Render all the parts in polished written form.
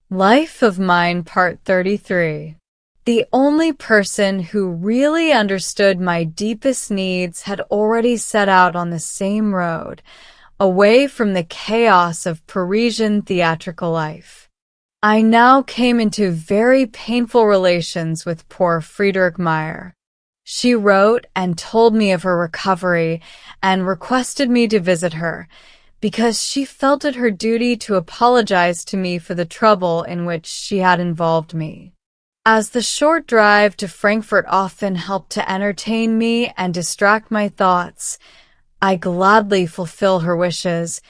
Life of Mine Part 33. The only person who really understood my deepest needs had already set out on the same road, away from the chaos of Parisian theatrical life. I now came into very painful relations with poor Friedrich Meyer. She wrote and told me of her recovery and requested me to visit her, because she felt it her duty to apologize to me for the trouble in which she had involved me. As the short drive to Frankfurt often helped to entertain me and distract my thoughts, I gladly fulfilled her wishes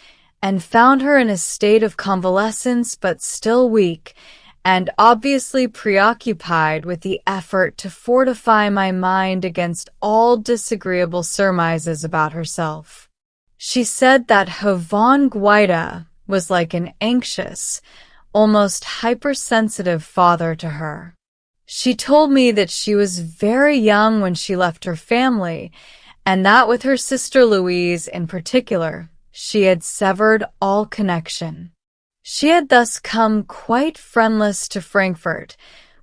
and found her in a state of convalescence but still weak and obviously preoccupied with the effort to fortify my mind against all disagreeable surmises about herself. She said that her von Guida was like an anxious, almost hypersensitive father to her. She told me that she was very young when she left her family, and that with her sister Louise in particular, she had severed all connection. She had thus come quite friendless to Frankfurt,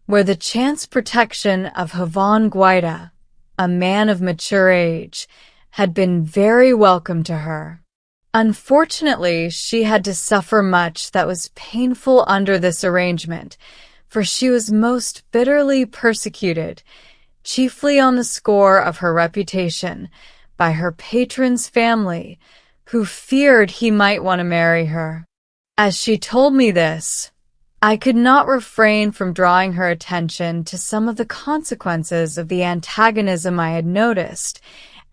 where the chance protection of her von Guida, a man of mature age, had been very welcome to her. Unfortunately, she had to suffer much that was painful under this arrangement, for she was most bitterly persecuted, chiefly on the score of her reputation, by her patron's family, who feared he might want to marry her. As she told me this, I could not refrain from drawing her attention to some of the consequences of the antagonism I had noticed,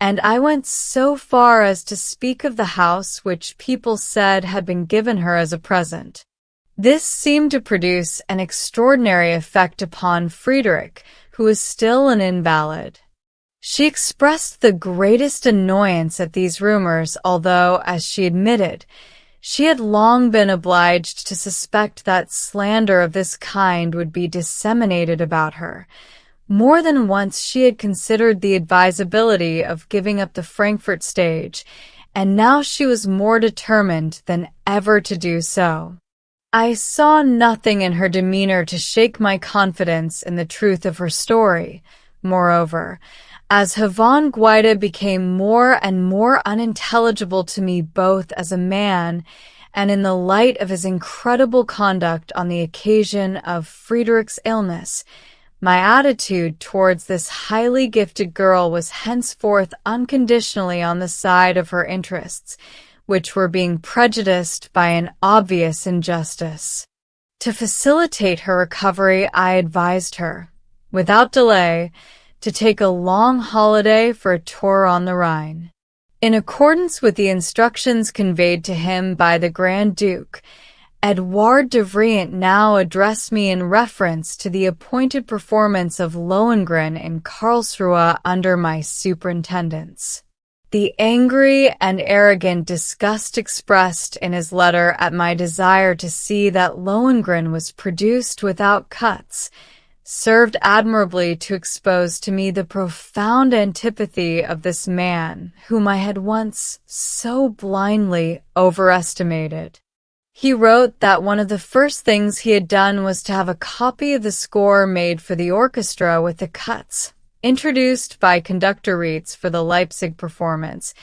and I went so far as to speak of the house which people said had been given her as a present. This seemed to produce an extraordinary effect upon Friedrich, who was still an invalid. She expressed the greatest annoyance at these rumors, although, as she admitted, she had long been obliged to suspect that slander of this kind would be disseminated about her. More than once she had considered the advisability of giving up the Frankfurt stage, and now she was more determined than ever to do so. I saw nothing in her demeanor to shake my confidence in the truth of her story. Moreover, as her von Guida became more and more unintelligible to me both as a man and in the light of his incredible conduct on the occasion of Friedrich's illness, my attitude towards this highly gifted girl was henceforth unconditionally on the side of her interests, which were being prejudiced by an obvious injustice. To facilitate her recovery, I advised her, without delay, to take a long holiday for a tour on the Rhine. In accordance with the instructions conveyed to him by the Grand Duke, Edouard de Vriant now addressed me in reference to the appointed performance of Lohengrin in Karlsruhe under my superintendence. The angry and arrogant disgust expressed in his letter at my desire to see that Lohengrin was produced without cuts served admirably to expose to me the profound antipathy of this man whom I had once so blindly overestimated. He wrote that one of the first things he had done was to have a copy of the score made for the orchestra with the cuts, introduced by conductor Rietz for the Leipzig performance,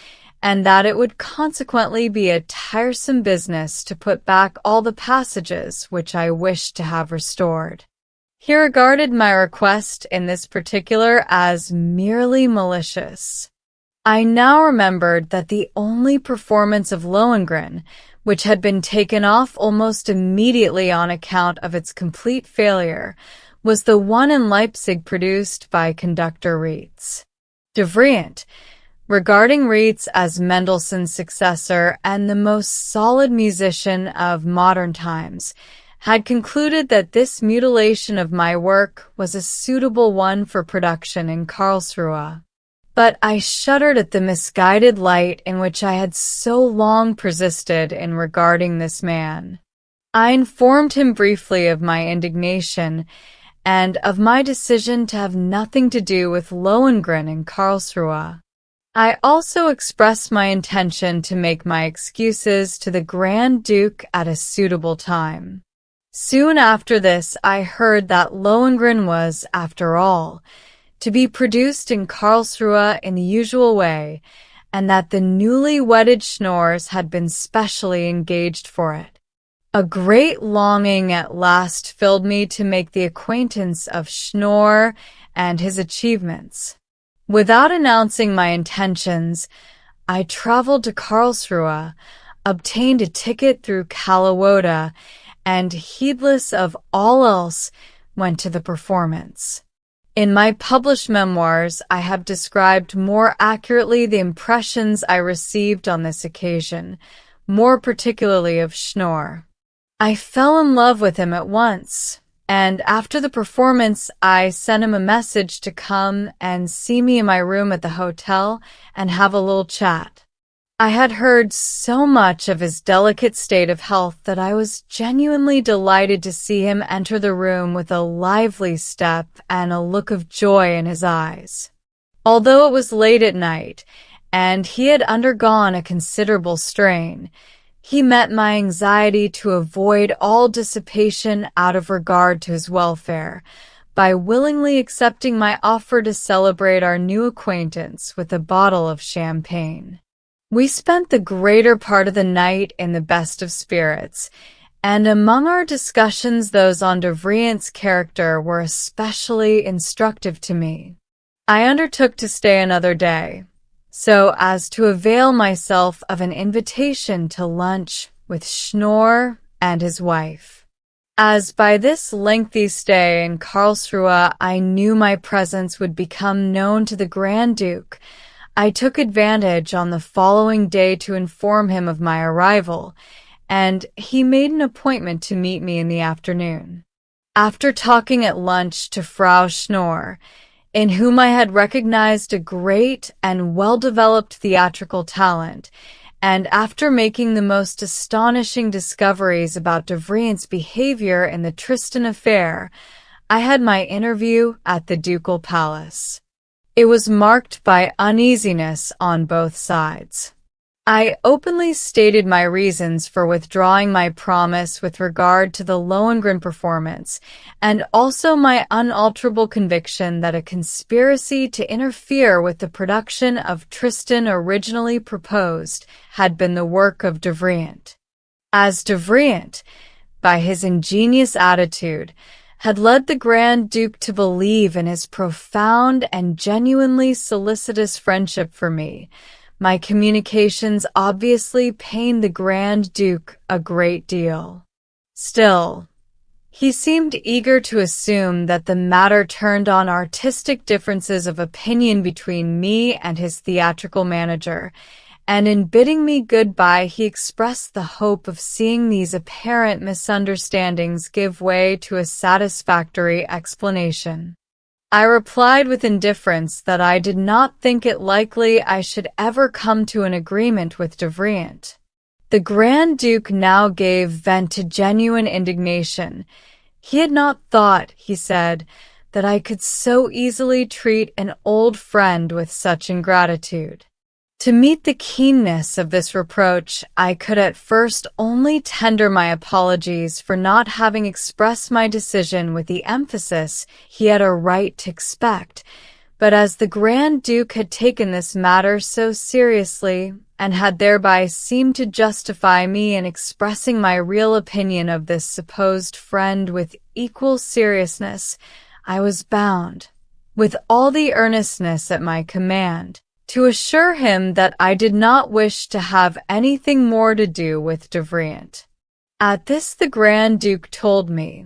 and that it would consequently be a tiresome business to put back all the passages which I wished to have restored. He regarded my request in this particular as merely malicious. I now remembered that the only performance of Lohengrin, which had been taken off almost immediately on account of its complete failure, was the one in Leipzig produced by conductor Rietz. De Vriant, regarding Rietz as Mendelssohn's successor and the most solid musician of modern times, had concluded that this mutilation of my work was a suitable one for production in Karlsruhe. But I shuddered at the misguided light in which I had so long persisted in regarding this man. I informed him briefly of my indignation and of my decision to have nothing to do with Lohengrin in Karlsruhe. I also expressed my intention to make my excuses to the Grand Duke at a suitable time. Soon after this, I heard that Lohengrin was, after all, to be produced in Karlsruhe in the usual way, and that the newly wedded Schnorrs had been specially engaged for it. A great longing at last filled me to make the acquaintance of Schnorr and his achievements. Without announcing my intentions, I traveled to Karlsruhe, obtained a ticket through Kalawota, and, heedless of all else, went to the performance. In my published memoirs, I have described more accurately the impressions I received on this occasion, more particularly of Schnorr. I fell in love with him at once, and after the performance, I sent him a message to come and see me in my room at the hotel and have a little chat. I had heard so much of his delicate state of health that I was genuinely delighted to see him enter the room with a lively step and a look of joy in his eyes. Although it was late at night, and he had undergone a considerable strain, he met my anxiety to avoid all dissipation out of regard to his welfare, by willingly accepting my offer to celebrate our new acquaintance with a bottle of champagne. We spent the greater part of the night in the best of spirits, and among our discussions those on de Vriendt's character were especially instructive to me. I undertook to stay another day, so as to avail myself of an invitation to lunch with Schnorr and his wife. As by this lengthy stay in Karlsruhe I knew my presence would become known to the Grand Duke, I took advantage on the following day to inform him of my arrival, and he made an appointment to meet me in the afternoon. After talking at lunch to Frau Schnorr, in whom I had recognized a great and well-developed theatrical talent, and after making the most astonishing discoveries about de Vriendt's behavior in the Tristan affair, I had my interview at the Ducal Palace. It was marked by uneasiness on both sides. I openly stated my reasons for withdrawing my promise with regard to the Lohengrin performance, and also my unalterable conviction that a conspiracy to interfere with the production of Tristan originally proposed had been the work of de Vriendt. As de Vriendt, by his ingenious attitude, had led the Grand Duke to believe in his profound and genuinely solicitous friendship for me, my communications obviously pained the Grand Duke a great deal. Still, he seemed eager to assume that the matter turned on artistic differences of opinion between me and his theatrical manager, and in bidding me goodbye he expressed the hope of seeing these apparent misunderstandings give way to a satisfactory explanation. I replied with indifference that I did not think it likely I should ever come to an agreement with de Vriendt. The Grand Duke now gave vent to genuine indignation. He had not thought, he said, that I could so easily treat an old friend with such ingratitude. To meet the keenness of this reproach, I could at first only tender my apologies for not having expressed my decision with the emphasis he had a right to expect, but as the Grand Duke had taken this matter so seriously, and had thereby seemed to justify me in expressing my real opinion of this supposed friend with equal seriousness, I was bound, with all the earnestness at my command, to assure him that I did not wish to have anything more to do with de Vriendt. At this the Grand Duke told me,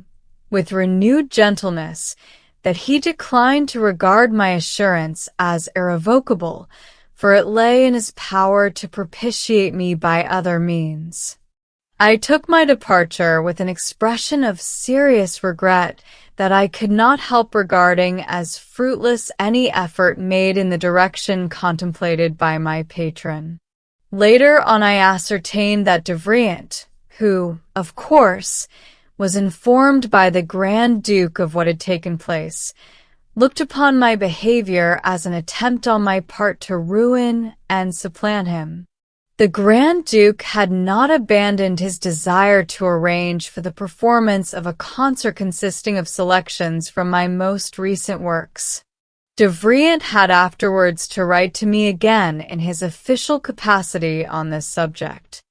with renewed gentleness, that he declined to regard my assurance as irrevocable, for it lay in his power to propitiate me by other means. I took my departure with an expression of serious regret that I could not help regarding as fruitless any effort made in the direction contemplated by my patron. Later on I ascertained that de Vriendt, who, of course, was informed by the Grand Duke of what had taken place, looked upon my behavior as an attempt on my part to ruin and supplant him. The Grand Duke had not abandoned his desire to arrange for the performance of a concert consisting of selections from my most recent works. De Vriend had afterwards to write to me again in his official capacity on this subject.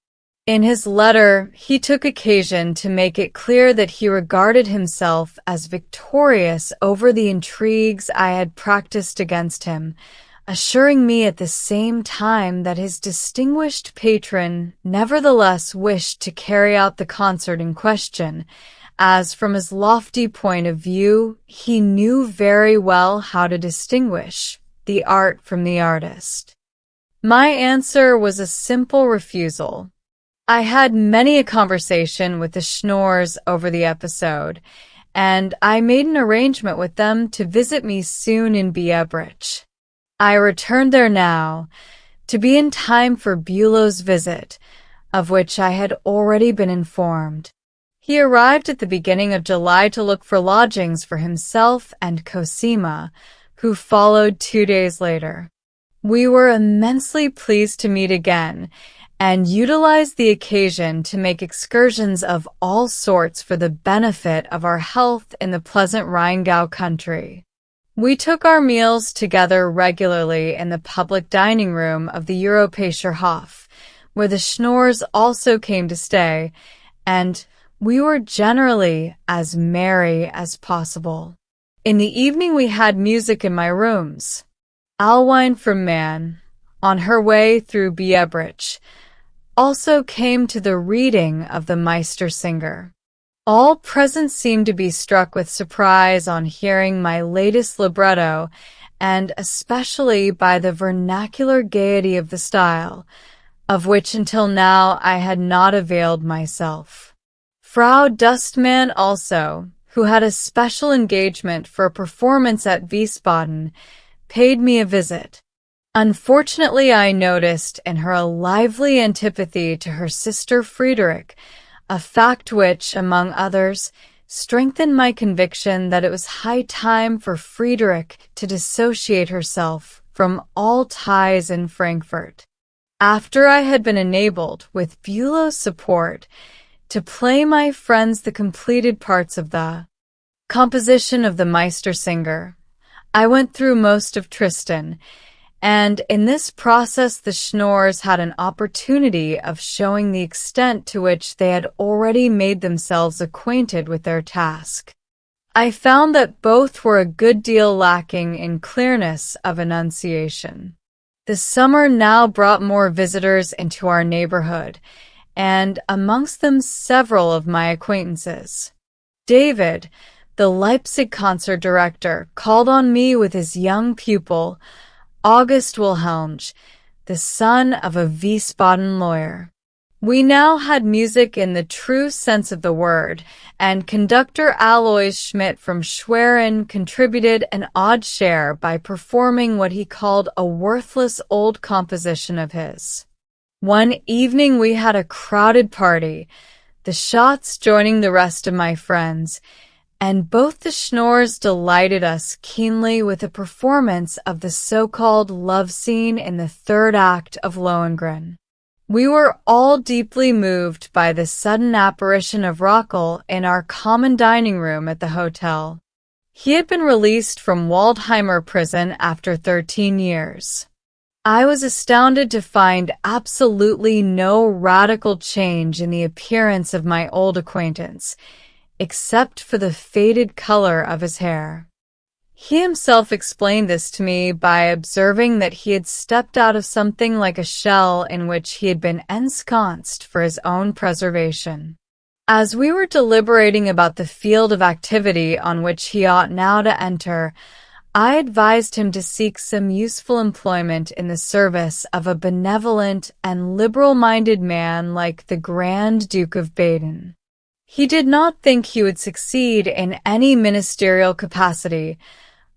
In his letter, he took occasion to make it clear that he regarded himself as victorious over the intrigues I had practiced against him, assuring me at the same time that his distinguished patron nevertheless wished to carry out the concert in question, as from his lofty point of view, he knew very well how to distinguish the art from the artist. My answer was a simple refusal. I had many a conversation with the Schnorrs over the episode, and I made an arrangement with them to visit me soon in Biebrich. I returned there now, to be in time for Bülow's visit, of which I had already been informed. He arrived at the beginning of July to look for lodgings for himself and Cosima, who followed 2 days later. We were immensely pleased to meet again, and utilized the occasion to make excursions of all sorts for the benefit of our health in the pleasant Rheingau country. We took our meals together regularly in the public dining room of the Europäischer Hof, where the Schnorrs also came to stay, and we were generally as merry as possible. In the evening we had music in my rooms. Alwine from Man, on her way through Biebrich, also came to the reading of the Meistersinger. All present seemed to be struck with surprise on hearing my latest libretto, and especially by the vernacular gaiety of the style, of which until now I had not availed myself. Frau Dustmann also, who had a special engagement for a performance at Wiesbaden, paid me a visit. Unfortunately, I noticed in her a lively antipathy to her sister Friedrich, a fact which, among others, strengthened my conviction that it was high time for Friedrich to dissociate herself from all ties in Frankfurt. After I had been enabled, with Bülow's support, to play my friends the completed parts of the composition of the Meistersinger, I went through most of Tristan, and in this process the Schnorrs had an opportunity of showing the extent to which they had already made themselves acquainted with their task. I found that both were a good deal lacking in clearness of enunciation. The summer now brought more visitors into our neighborhood, and amongst them several of my acquaintances. David, the Leipzig concert director, called on me with his young pupil, August Wilhelmj, the son of a Wiesbaden lawyer. We now had music in the true sense of the word, and conductor Alois Schmidt from Schwerin contributed an odd share by performing what he called a worthless old composition of his. One evening we had a crowded party, the Schatz joining the rest of my friends, and both the Schnorrs delighted us keenly with a performance of the so-called love scene in the third act of Lohengrin. We were all deeply moved by the sudden apparition of Rockel in our common dining room at the hotel. He had been released from Waldheimer prison after 13 years. I was astounded to find absolutely no radical change in the appearance of my old acquaintance, except for the faded color of his hair. He himself explained this to me by observing that he had stepped out of something like a shell in which he had been ensconced for his own preservation. As we were deliberating about the field of activity on which he ought now to enter, I advised him to seek some useful employment in the service of a benevolent and liberal-minded man like the Grand Duke of Baden. He did not think he would succeed in any ministerial capacity,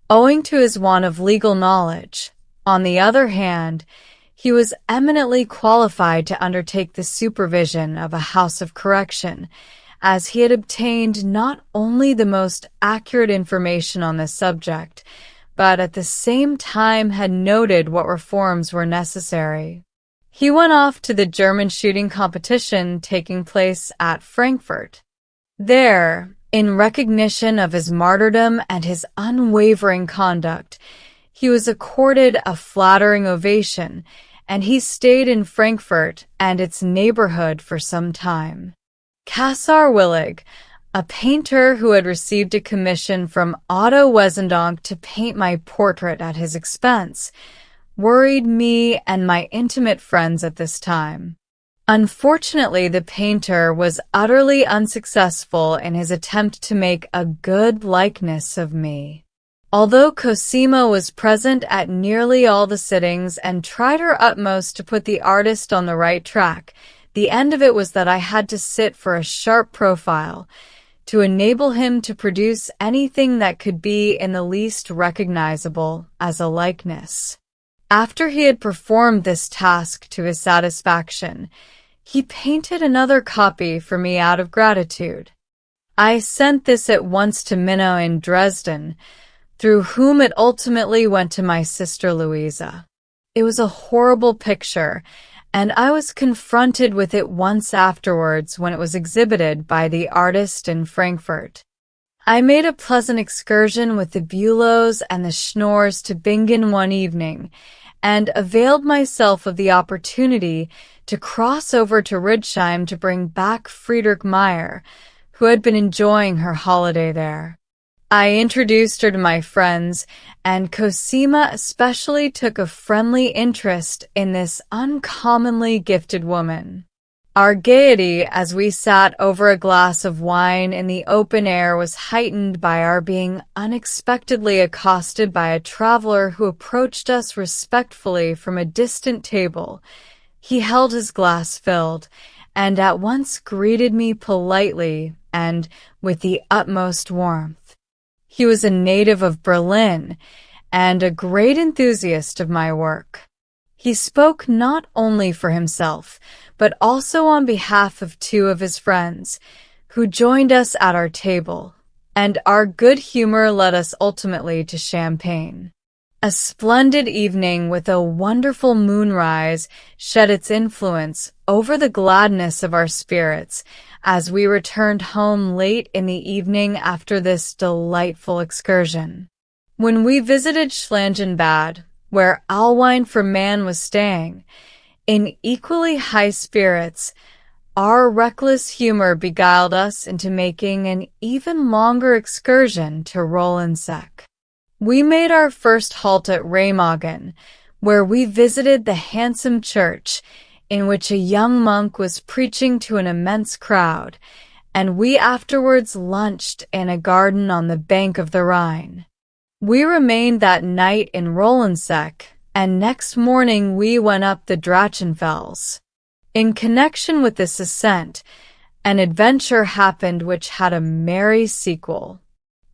owing to his want of legal knowledge. On the other hand, he was eminently qualified to undertake the supervision of a house of correction, as he had obtained not only the most accurate information on this subject, but at the same time had noted what reforms were necessary. He went off to the German shooting competition taking place at Frankfurt. There, in recognition of his martyrdom and his unwavering conduct, he was accorded a flattering ovation, and he stayed in Frankfurt and its neighborhood for some time. Cassar Willig, a painter who had received a commission from Otto Wesendonck to paint my portrait at his expense, worried me and my intimate friends at this time. Unfortunately, the painter was utterly unsuccessful in his attempt to make a good likeness of me. Although Cosima was present at nearly all the sittings and tried her utmost to put the artist on the right track, the end of it was that I had to sit for a sharp profile to enable him to produce anything that could be in the least recognizable as a likeness. After he had performed this task to his satisfaction, he painted another copy for me out of gratitude. I sent this at once to Minna in Dresden, through whom it ultimately went to my sister Louisa. It was a horrible picture, and I was confronted with it once afterwards when it was exhibited by the artist in Frankfurt. I made a pleasant excursion with the Bülows and the Schnorrs to Bingen one evening, and availed myself of the opportunity to cross over to Ridsheim to bring back Friedrich Meyer, who had been enjoying her holiday there. I introduced her to my friends, and Cosima especially took a friendly interest in this uncommonly gifted woman. Our gaiety as we sat over a glass of wine in the open air was heightened by our being unexpectedly accosted by a traveler who approached us respectfully from a distant table. He held his glass filled, and at once greeted me politely and with the utmost warmth. He was a native of Berlin and a great enthusiast of my work. He spoke not only for himself, but also on behalf of two of his friends, who joined us at our table, and our good humor led us ultimately to champagne. A splendid evening with a wonderful moonrise shed its influence over the gladness of our spirits as we returned home late in the evening after this delightful excursion. When we visited Schlangenbad, where Allwine for Man was staying, in equally high spirits, our reckless humor beguiled us into making an even longer excursion to Rolandseck. We made our first halt at Remagen, where we visited the handsome church in which a young monk was preaching to an immense crowd, and we afterwards lunched in a garden on the bank of the Rhine. We remained that night in Rolandseck, and next morning we went up the Drachenfels. In connection with this ascent, an adventure happened which had a merry sequel.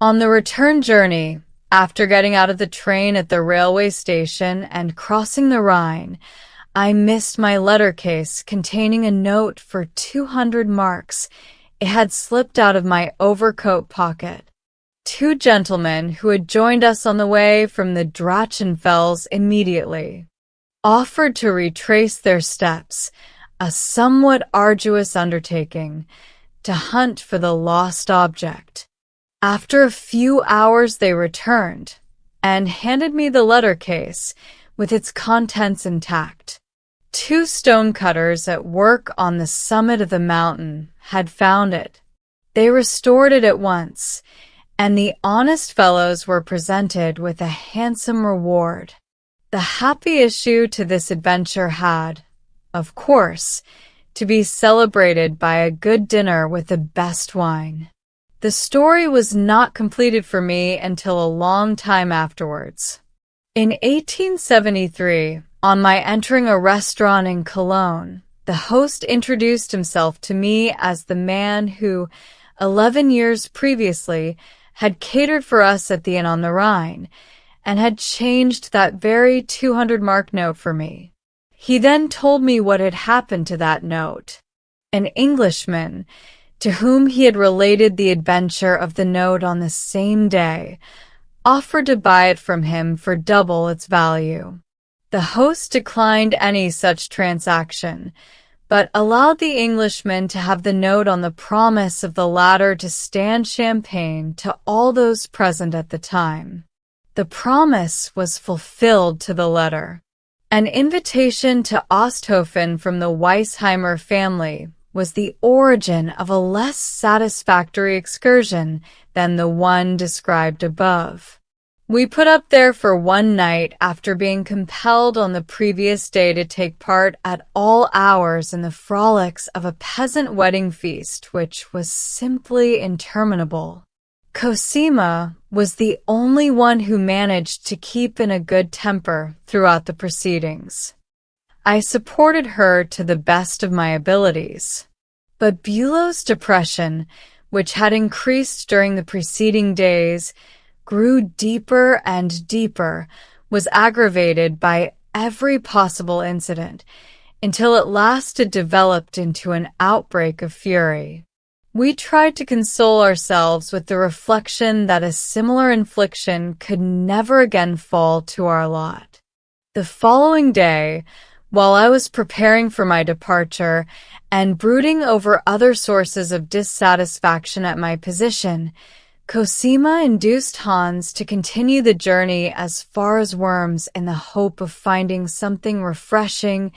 On the return journey, after getting out of the train at the railway station and crossing the Rhine, I missed my letter case containing a note for 200 marks. It had slipped out of my overcoat pocket. Two gentlemen who had joined us on the way from the Drachenfels immediately offered to retrace their steps, a somewhat arduous undertaking, to hunt for the lost object. After a few hours they returned, and handed me the letter case with its contents intact. Two stonecutters at work on the summit of the mountain had found it. They restored it at once, and the honest fellows were presented with a handsome reward. The happy issue to this adventure had, of course, to be celebrated by a good dinner with the best wine. The story was not completed for me until a long time afterwards. In 1873, on my entering a restaurant in Cologne, the host introduced himself to me as the man who, 11 years previously, had catered for us at the Inn on the Rhine, and had changed that very 200-mark note for me. He then told me what had happened to that note. An Englishman, to whom he had related the adventure of the note on the same day, offered to buy it from him for double its value. The host declined any such transaction, but allowed the Englishman to have the note on the promise of the latter to stand champagne to all those present at the time. The promise was fulfilled to the letter. An invitation to Osthofen from the Weisheimer family was the origin of a less satisfactory excursion than the one described above. We put up there for one night after being compelled on the previous day to take part at all hours in the frolics of a peasant wedding feast which was simply interminable. Cosima was the only one who managed to keep in a good temper throughout the proceedings. I supported her to the best of my abilities. But Bülow's depression, which had increased during the preceding days, grew deeper and deeper, was aggravated by every possible incident, until at last it developed into an outbreak of fury. We tried to console ourselves with the reflection that a similar infliction could never again fall to our lot. The following day, while I was preparing for my departure and brooding over other sources of dissatisfaction at my position, Cosima induced Hans to continue the journey as far as Worms in the hope of finding something refreshing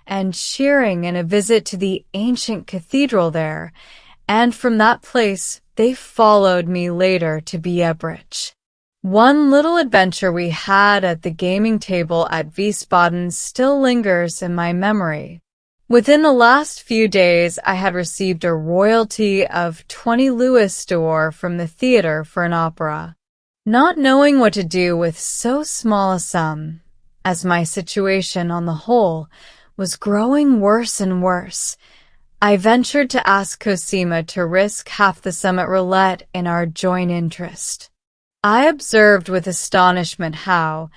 and cheering in a visit to the ancient cathedral there, and from that place they followed me later to Biebrich. One little adventure we had at the gaming table at Wiesbaden still lingers in my memory. Within the last few days I had received a royalty of 20 Louis d'or from the theatre for an opera. Not knowing what to do with so small a sum, as my situation on the whole was growing worse and worse, I ventured to ask Cosima to risk half the sum at roulette in our joint interest. I observed with astonishment how,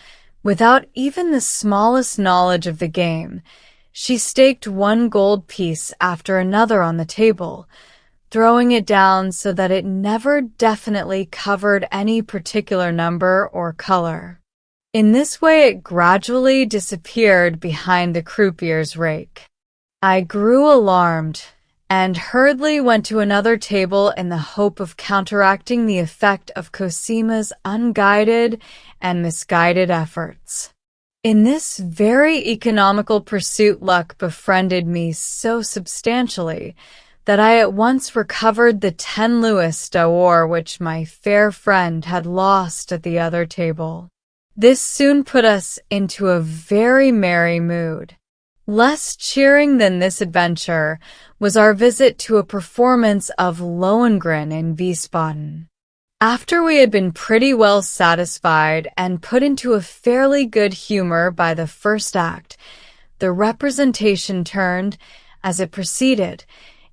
without even the smallest knowledge of the game, she staked one gold piece after another on the table, throwing it down so that it never definitely covered any particular number or color. In this way it gradually disappeared behind the croupier's rake. I grew alarmed, and hurriedly went to another table in the hope of counteracting the effect of Cosima's unguided and misguided efforts. In this very economical pursuit luck befriended me so substantially that I at once recovered the 10 Louis d'or which my fair friend had lost at the other table. This soon put us into a very merry mood. Less cheering than this adventure was our visit to a performance of Lohengrin in Wiesbaden. After we had been pretty well satisfied and put into a fairly good humor by the first act, the representation turned, as it proceeded,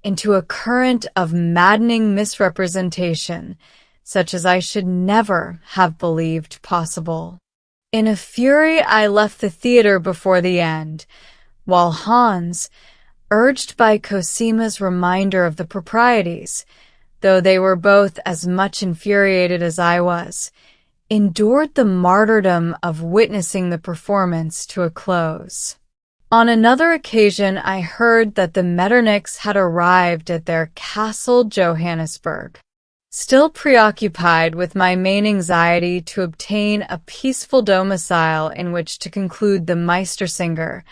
into a current of maddening misrepresentation, such as I should never have believed possible. In a fury I left the theatre before the end, while Hans, urged by Cosima's reminder of the proprieties, though they were both as much infuriated as I was, endured the martyrdom of witnessing the performance to a close. On another occasion I heard that the Metternichs had arrived at their castle Johannesburg. Still preoccupied with my main anxiety to obtain a peaceful domicile in which to conclude the Meistersinger,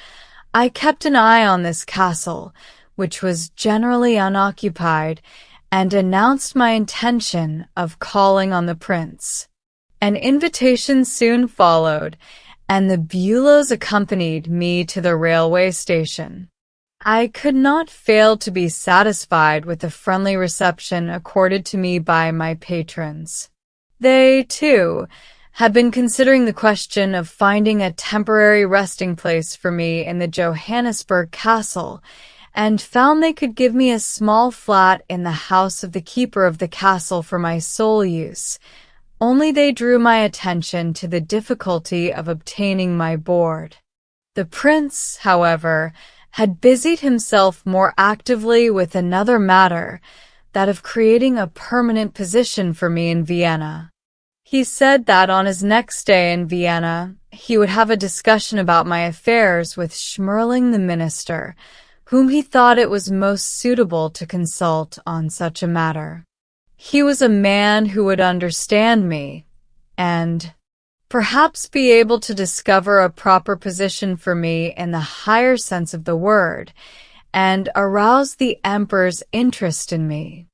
I kept an eye on this castle, which was generally unoccupied, and announced my intention of calling on the prince. An invitation soon followed, and the Bülows accompanied me to the railway station. I could not fail to be satisfied with the friendly reception accorded to me by my patrons. They, too, had been considering the question of finding a temporary resting place for me in the Johannesburg castle, and found they could give me a small flat in the house of the keeper of the castle for my sole use, only they drew my attention to the difficulty of obtaining my board. The prince, however, had busied himself more actively with another matter, that of creating a permanent position for me in Vienna. He said that on his next day in Vienna, he would have a discussion about my affairs with Schmerling the minister, whom he thought it was most suitable to consult on such a matter. He was a man who would understand me, and perhaps be able to discover a proper position for me in the higher sense of the word, and arouse the emperor's interest in me.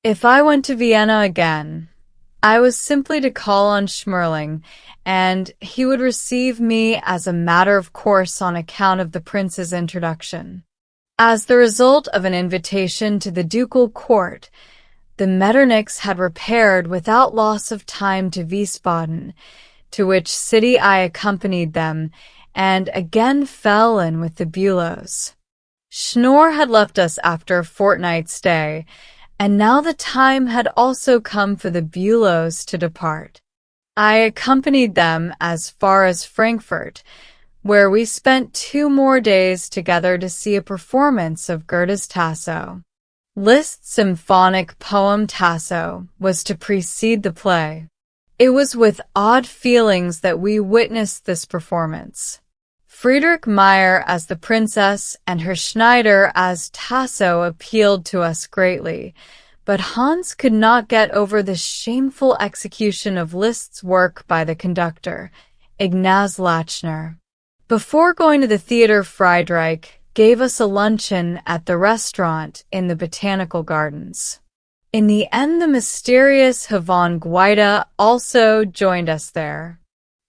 If I went to Vienna again, I was simply to call on Schmerling, and he would receive me as a matter of course on account of the prince's introduction. As the result of an invitation to the ducal court, the Metternichs had repaired without loss of time to Wiesbaden, to which city I accompanied them, and again fell in with the Bülows. Schnorr had left us after a fortnight's stay, and now the time had also come for the Bülows to depart. I accompanied them as far as Frankfurt, where we spent 2 more days together to see a performance of Goethe's Tasso. Liszt's symphonic poem Tasso was to precede the play. It was with odd feelings that we witnessed this performance. Friedrich Meyer as the princess and Herr Schneider as Tasso appealed to us greatly, but Hans could not get over the shameful execution of Liszt's work by the conductor, Ignaz Lachner. Before going to the theater, Friedrich gave us a luncheon at the restaurant in the Botanical Gardens. In the end, the mysterious Yvonne Guida also joined us there.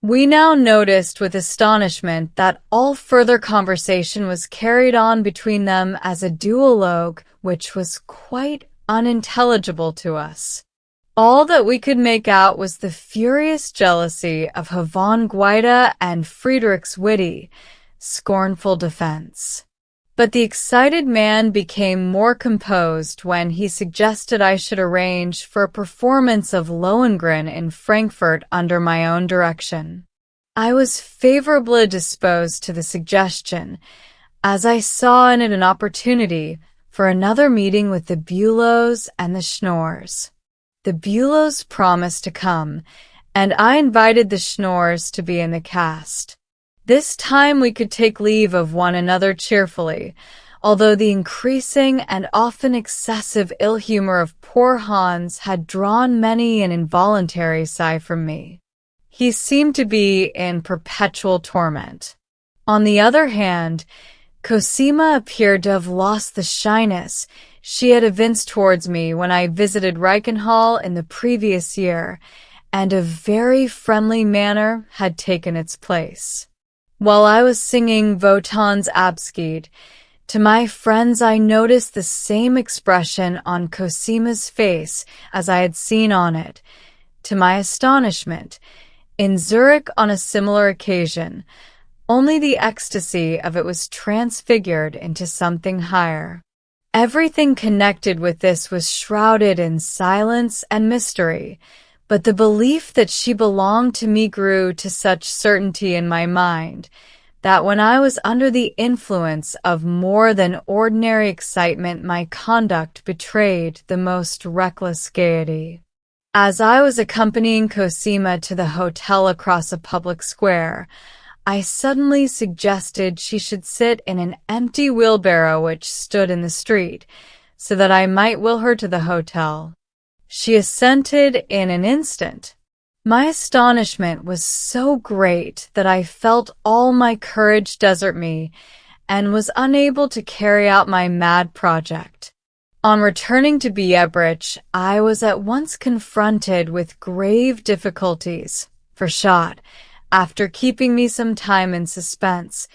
We now noticed with astonishment that all further conversation was carried on between them as a duologue, which was quite unintelligible to us. All that we could make out was the furious jealousy of Yvonne Guida and Friedrich's witty, scornful defense. But the excited man became more composed when he suggested I should arrange for a performance of Lohengrin in Frankfurt under my own direction. I was favorably disposed to the suggestion, as I saw in it an opportunity for another meeting with the Bülows and the Schnorrs. The Bülows promised to come, and I invited the Schnorrs to be in the cast. This time we could take leave of one another cheerfully, although the increasing and often excessive ill humor of poor Hans had drawn many an involuntary sigh from me. He seemed to be in perpetual torment. On the other hand, Cosima appeared to have lost the shyness she had evinced towards me when I visited Reichenhall in the previous year, and a very friendly manner had taken its place. While I was singing Wotan's Abschied, to my friends I noticed the same expression on Cosima's face as I had seen on it. To my astonishment, in Zurich on a similar occasion, only the ecstasy of it was transfigured into something higher. Everything connected with this was shrouded in silence and mystery, but the belief that she belonged to me grew to such certainty in my mind that when I was under the influence of more than ordinary excitement, my conduct betrayed the most reckless gaiety. As I was accompanying Cosima to the hotel across a public square, I suddenly suggested she should sit in an empty wheelbarrow which stood in the street, so that I might will her to the hotel. She assented in an instant. My astonishment was so great that I felt all my courage desert me and was unable to carry out my mad project. On returning to Biebrich, I was at once confronted with grave difficulties, for Schott, after keeping me some time in suspense,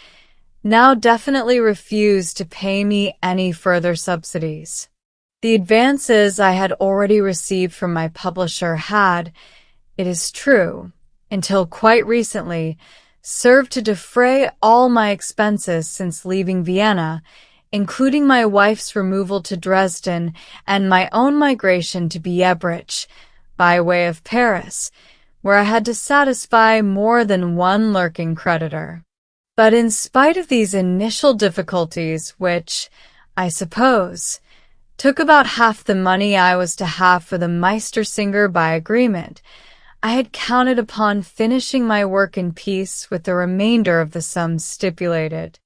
now definitely refused to pay me any further subsidies. The advances I had already received from my publisher had, it is true, until quite recently, served to defray all my expenses since leaving Vienna, including my wife's removal to Dresden and my own migration to Biebrich, by way of Paris, where I had to satisfy more than one lurking creditor. But in spite of these initial difficulties, which, I suppose, took about half the money I was to have for the Meistersinger by agreement, I had counted upon finishing my work in peace with the remainder of the sum stipulated.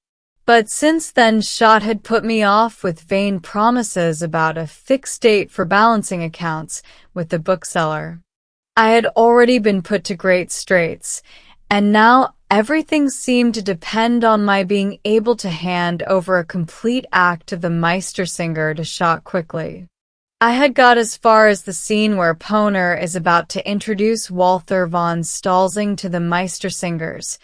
But since then, Schott had put me off with vain promises about a fixed date for balancing accounts with the bookseller. I had already been put to great straits, and now everything seemed to depend on my being able to hand over a complete act of the Meistersinger to Schott quickly. I had got as far as the scene where Pohner is about to introduce Walther von Stalzing to the Meistersingers,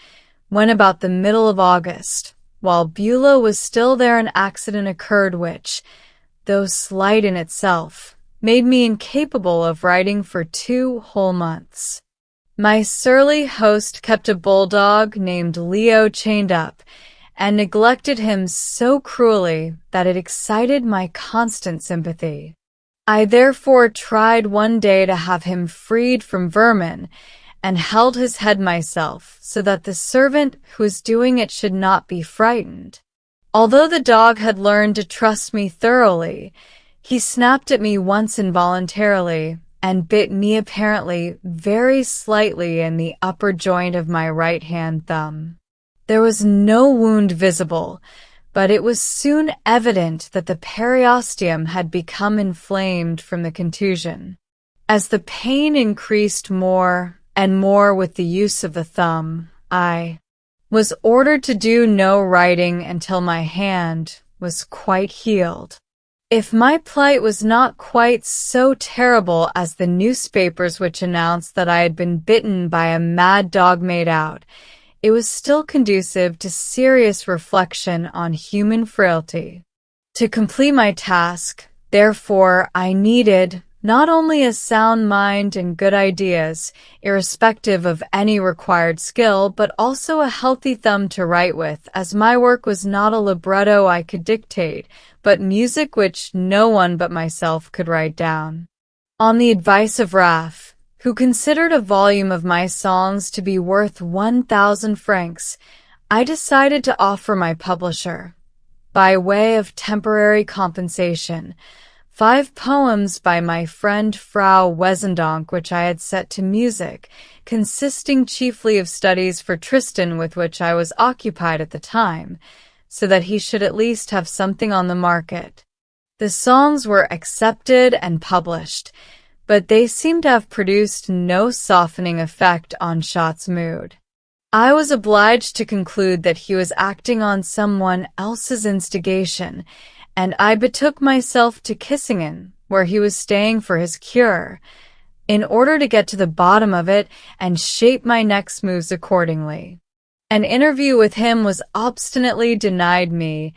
when about the middle of August, while Beulah was still there, an accident occurred which, though slight in itself, made me incapable of writing for 2 whole months. My surly host kept a bulldog named Leo chained up, and neglected him so cruelly that it excited my constant sympathy. I therefore tried one day to have him freed from vermin, and held his head myself, so that the servant who was doing it should not be frightened. Although the dog had learned to trust me thoroughly, he snapped at me once involuntarily, and bit me apparently very slightly in the upper joint of my right-hand thumb. There was no wound visible, but it was soon evident that the periosteum had become inflamed from the contusion. As the pain increased more and more with the use of the thumb, I was ordered to do no writing until my hand was quite healed. If my plight was not quite so terrible as the newspapers which announced that I had been bitten by a mad dog made out, it was still conducive to serious reflection on human frailty. To complete my task, therefore, I needed not only a sound mind and good ideas, irrespective of any required skill, but also a healthy thumb to write with, as my work was not a libretto I could dictate, but music which no one but myself could write down. On the advice of Raff, who considered a volume of my songs to be worth 1,000 francs, I decided to offer my publisher, by way of temporary compensation, 5 poems by my friend Frau Wesendonck which I had set to music, consisting chiefly of studies for Tristan with which I was occupied at the time, so that he should at least have something on the market. The songs were accepted and published, but they seemed to have produced no softening effect on Schott's mood. I was obliged to conclude that he was acting on someone else's instigation, and I betook myself to Kissingen, where he was staying for his cure, in order to get to the bottom of it and shape my next moves accordingly. An interview with him was obstinately denied me,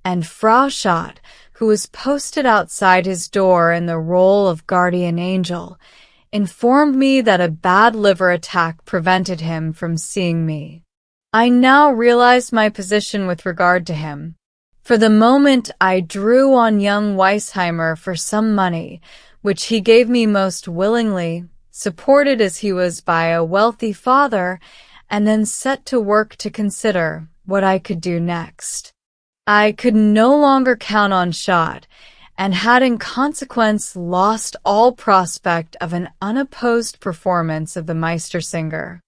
and Frau Schott, who was posted outside his door in the role of guardian angel, informed me that a bad liver attack prevented him from seeing me. I now realized my position with regard to him. For the moment I drew on young Weisheimer for some money, which he gave me most willingly, supported as he was by a wealthy father, and then set to work to consider what I could do next. I could no longer count on Schott, and had in consequence lost all prospect of an unopposed performance of the Meistersinger.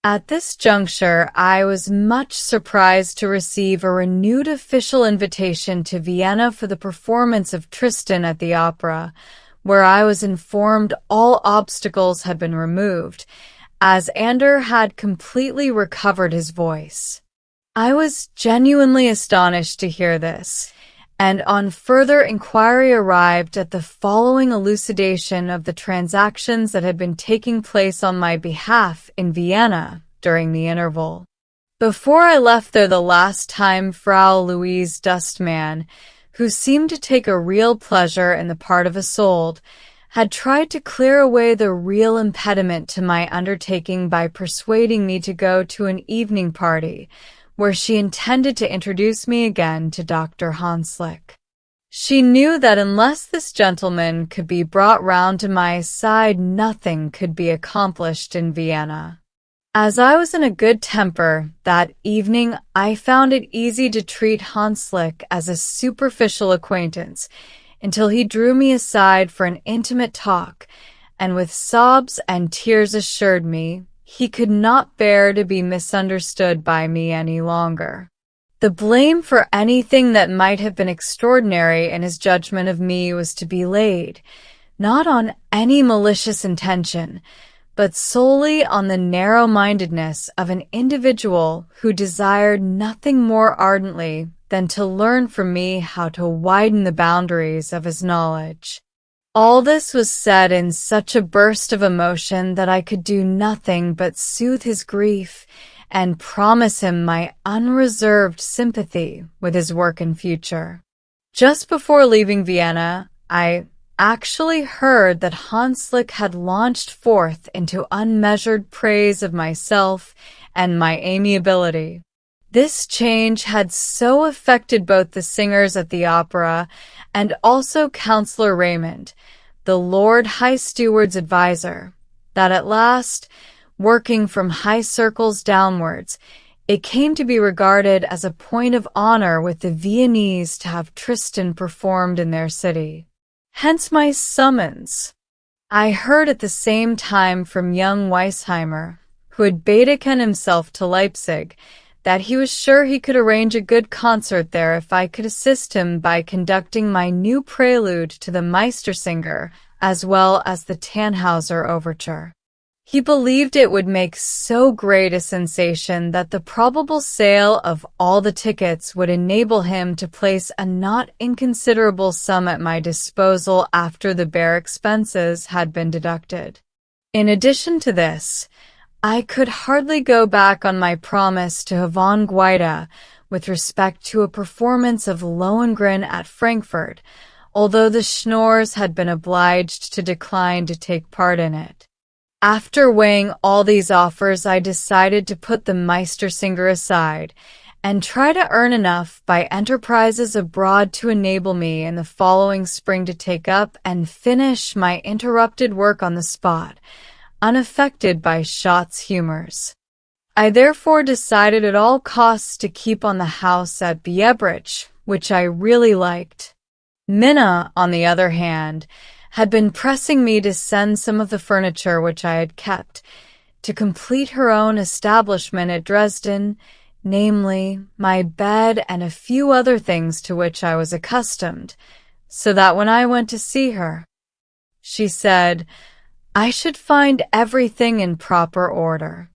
At this juncture, I was much surprised to receive a renewed official invitation to Vienna for the performance of Tristan at the opera, where I was informed all obstacles had been removed, as Ander had completely recovered his voice. I was genuinely astonished to hear this, and on further inquiry arrived at the following elucidation of the transactions that had been taking place on my behalf in Vienna during the interval. Before I left there the last time, Frau Louise Dustman, who seemed to take a real pleasure in the part of Isolde, had tried to clear away the real impediment to my undertaking by persuading me to go to an evening party, where she intended to introduce me again to Dr. Hanslick. She knew that unless this gentleman could be brought round to my side, nothing could be accomplished in Vienna. As I was in a good temper that evening, I found it easy to treat Hanslick as a superficial acquaintance, until he drew me aside for an intimate talk, and with sobs and tears assured me he could not bear to be misunderstood by me any longer. The blame for anything that might have been extraordinary in his judgment of me was to be laid, not on any malicious intention, but solely on the narrow-mindedness of an individual who desired nothing more ardently than to learn from me how to widen the boundaries of his knowledge. All this was said in such a burst of emotion that I could do nothing but soothe his grief and promise him my unreserved sympathy with his work and future. Just before leaving Vienna, I actually heard that Hanslick had launched forth into unmeasured praise of myself and my amiability. This change had so affected both the singers at the opera and also Councillor Raymond, the Lord High Steward's adviser, that at last, working from high circles downwards, it came to be regarded as a point of honor with the Viennese to have Tristan performed in their city. Hence my summons. I heard at the same time from young Weisheimer, who had Baedeken himself to Leipzig, that he was sure he could arrange a good concert there if I could assist him by conducting my new prelude to the Meistersinger as well as the Tannhauser overture. He believed it would make so great a sensation that the probable sale of all the tickets would enable him to place a not inconsiderable sum at my disposal after the bare expenses had been deducted. In addition to this, I could hardly go back on my promise to Yvonne Guida with respect to a performance of Lohengrin at Frankfurt, although the Schnorrs had been obliged to decline to take part in it. After weighing all these offers, I decided to put the Meistersinger aside and try to earn enough by enterprises abroad to enable me in the following spring to take up and finish my interrupted work on the spot, unaffected by Schott's humors. I therefore decided at all costs to keep on the house at Biebrich, which I really liked. Minna, on the other hand, had been pressing me to send some of the furniture which I had kept, to complete her own establishment at Dresden, namely, my bed and a few other things to which I was accustomed, so that when I went to see her, she said, I should find everything in proper order.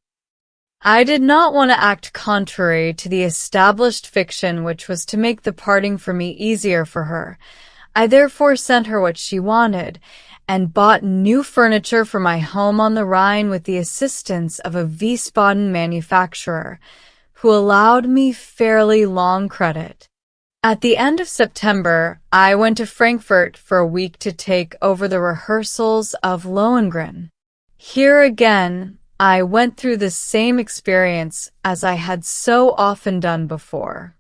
I did not want to act contrary to the established fiction which was to make the parting for me easier for her. I therefore sent her what she wanted, and bought new furniture for my home on the Rhine with the assistance of a Wiesbaden manufacturer, who allowed me fairly long credit. At the end of September, I went to Frankfurt for a week to take over the rehearsals of Lohengrin. Here again, I went through the same experience as I had so often done before.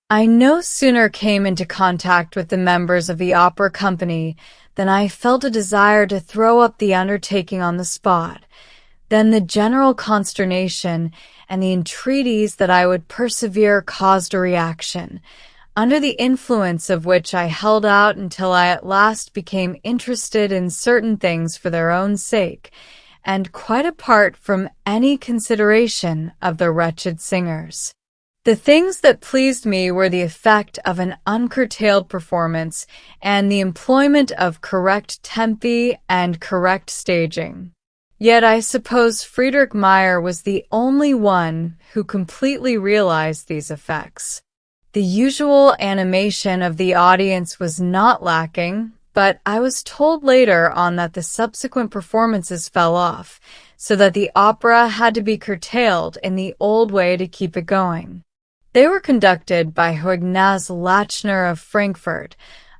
I no sooner came into contact with the members of the opera company than I felt a desire to throw up the undertaking on the spot. Then the general consternation and the entreaties that I would persevere caused a reaction, under the influence of which I held out until I at last became interested in certain things for their own sake, and quite apart from any consideration of the wretched singers. The things that pleased me were the effect of an uncurtailed performance and the employment of correct tempi and correct staging. Yet I suppose Friedrich Meyer was the only one who completely realized these effects. The usual animation of the audience was not lacking, but I was told later on that the subsequent performances fell off, so that the opera had to be curtailed in the old way to keep it going. They were conducted by Ignaz Lachner of Frankfurt,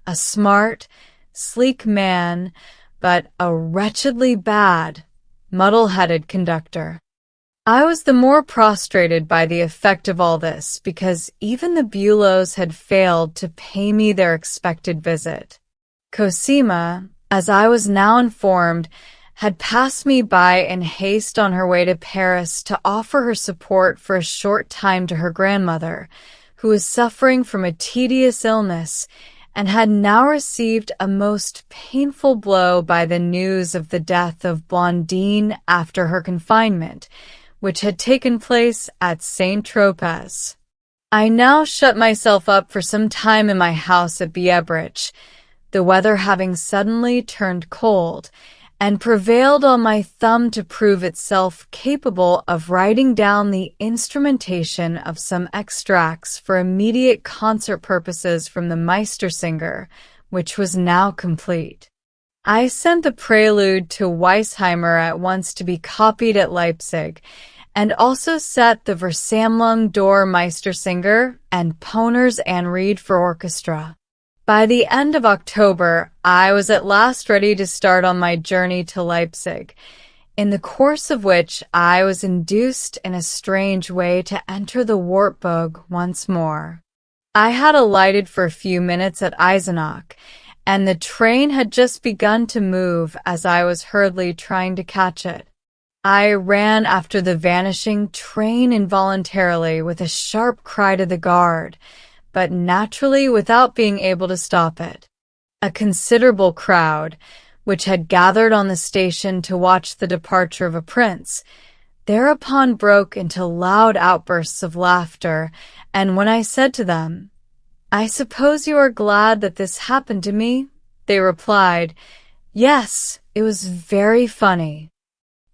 a smart, sleek man, but a wretchedly bad, muddle-headed conductor. I was the more prostrated by the effect of all this because even the Bülows had failed to pay me their expected visit. Cosima, as I was now informed, had passed me by in haste on her way to Paris to offer her support for a short time to her grandmother, who was suffering from a tedious illness and had now received a most painful blow by the news of the death of Blondine after her confinement, which had taken place at St. Tropez. I now shut myself up for some time in my house at Biebrich, the weather having suddenly turned cold, and prevailed on my thumb to prove itself capable of writing down the instrumentation of some extracts for immediate concert purposes from the Meistersinger, which was now complete. I sent the prelude to Weissheimer at once to be copied at Leipzig, and also set the Versammlung der Meistersinger and Poner's Anried for orchestra. By the end of October, I was at last ready to start on my journey to Leipzig, in the course of which I was induced in a strange way to enter the Wartburg once more. I had alighted for a few minutes at Eisenach, and the train had just begun to move as I was hurriedly trying to catch it. I ran after the vanishing train involuntarily with a sharp cry to the guard, but naturally without being able to stop it. A considerable crowd, which had gathered on the station to watch the departure of a prince, thereupon broke into loud outbursts of laughter, and when I said to them, "I suppose you are glad that this happened to me?" they replied, "Yes, it was very funny."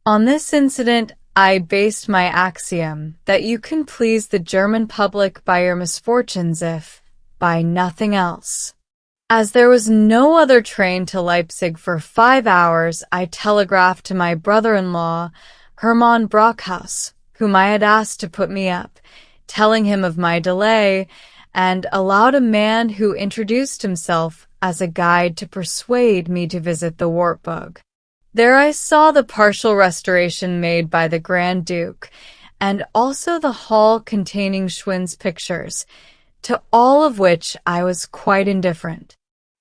On this incident, I based my axiom that you can please the German public by your misfortunes if, by nothing else. As there was no other train to Leipzig for 5 hours, I telegraphed to my brother-in-law, Hermann Brockhaus, whom I had asked to put me up, telling him of my delay, and allowed a man who introduced himself as a guide to persuade me to visit the Wartburg. There I saw the partial restoration made by the Grand Duke, and also the hall containing Schwind's pictures, to all of which I was quite indifferent.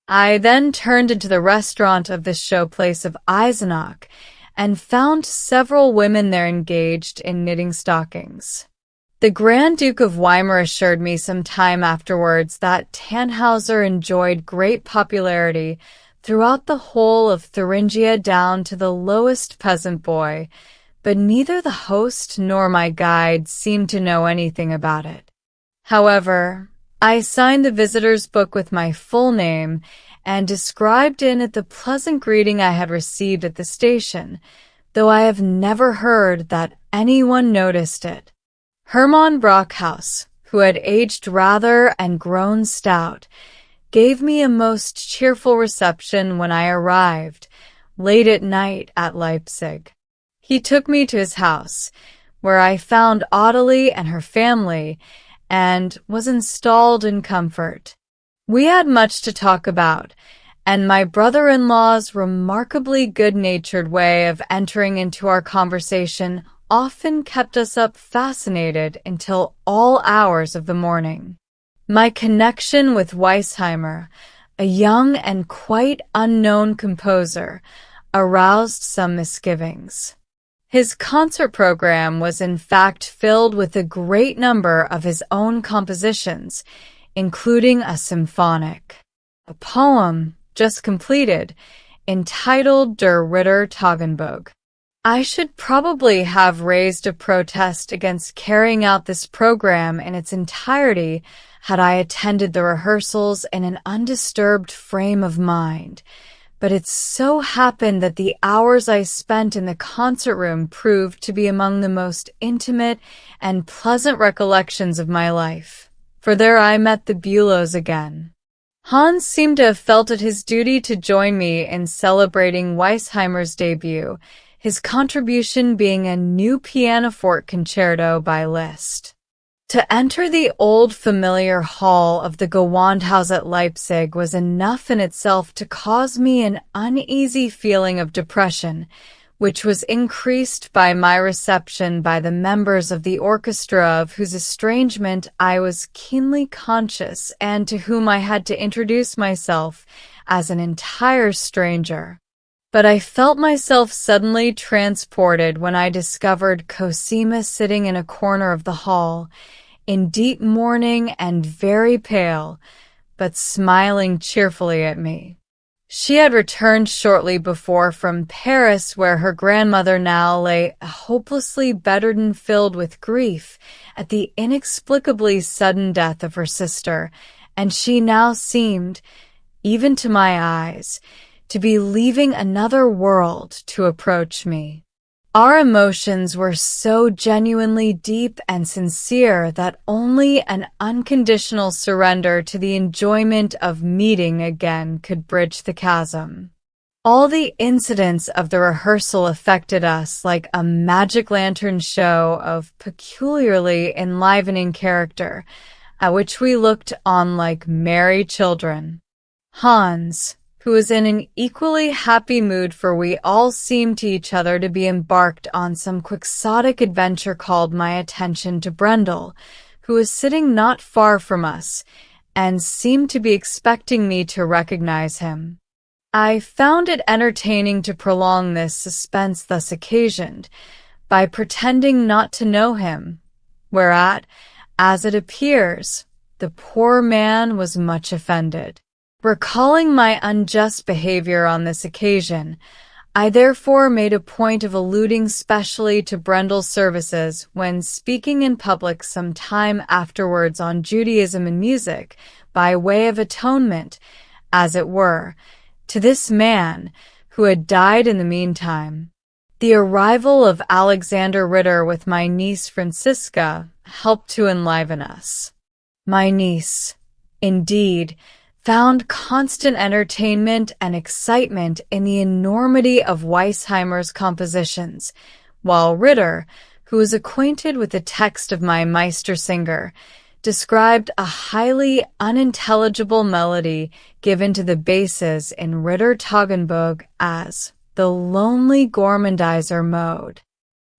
I then turned into the restaurant of the showplace of Eisenach, and found several women there engaged in knitting stockings. The Grand Duke of Weimar assured me some time afterwards that Tannhauser enjoyed great popularity throughout the whole of Thuringia down to the lowest peasant boy, but neither the host nor my guide seemed to know anything about it. However, I signed the visitor's book with my full name and described in it the pleasant greeting I had received at the station, though I have never heard that anyone noticed it. Hermann Brockhaus, who had aged rather and grown stout, gave me a most cheerful reception when I arrived, late at night at Leipzig. He took me to his house, where I found Ottilie and her family, and was installed in comfort. We had much to talk about, and my brother-in-law's remarkably good-natured way of entering into our conversation often kept us up fascinated until all hours of the morning. My connection with Weissheimer, a young and quite unknown composer, aroused some misgivings. His concert program was in fact filled with a great number of his own compositions, including a symphonic, a poem just completed, entitled Der Ritter Tagenbogen. I should probably have raised a protest against carrying out this program in its entirety had I attended the rehearsals in an undisturbed frame of mind, but it so happened that the hours I spent in the concert room proved to be among the most intimate and pleasant recollections of my life, for there I met the Bülows again. Hans seemed to have felt it his duty to join me in celebrating Weissheimer's debut, his contribution being a new pianoforte concerto by Liszt. To enter the old familiar hall of the Gewandhaus at Leipzig was enough in itself to cause me an uneasy feeling of depression, which was increased by my reception by the members of the orchestra of whose estrangement I was keenly conscious and to whom I had to introduce myself as an entire stranger. But I felt myself suddenly transported when I discovered Cosima sitting in a corner of the hall, in deep mourning and very pale, but smiling cheerfully at me. She had returned shortly before from Paris, where her grandmother now lay hopelessly bedridden, filled with grief at the inexplicably sudden death of her sister, and she now seemed, even to my eyes, to be leaving another world to approach me. Our emotions were so genuinely deep and sincere that only an unconditional surrender to the enjoyment of meeting again could bridge the chasm. All the incidents of the rehearsal affected us like a magic lantern show of peculiarly enlivening character, at which we looked on like merry children. Hans, who was in an equally happy mood, for we all seemed to each other to be embarked on some quixotic adventure, called my attention to Brendel, who was sitting not far from us, and seemed to be expecting me to recognize him. I found it entertaining to prolong this suspense thus occasioned, by pretending not to know him, whereat, as it appears, the poor man was much offended. Recalling my unjust behavior on this occasion, I therefore made a point of alluding specially to Brendel's services when speaking in public some time afterwards on Judaism and music, by way of atonement, as it were, to this man, who had died in the meantime. The arrival of Alexander Ritter with my niece Francisca helped to enliven us. My niece, indeed, found constant entertainment and excitement in the enormity of Weissheimer's compositions, while Ritter, who was acquainted with the text of my Meistersinger, described a highly unintelligible melody given to the basses in Ritter Tagebuch as the lonely gormandizer mode.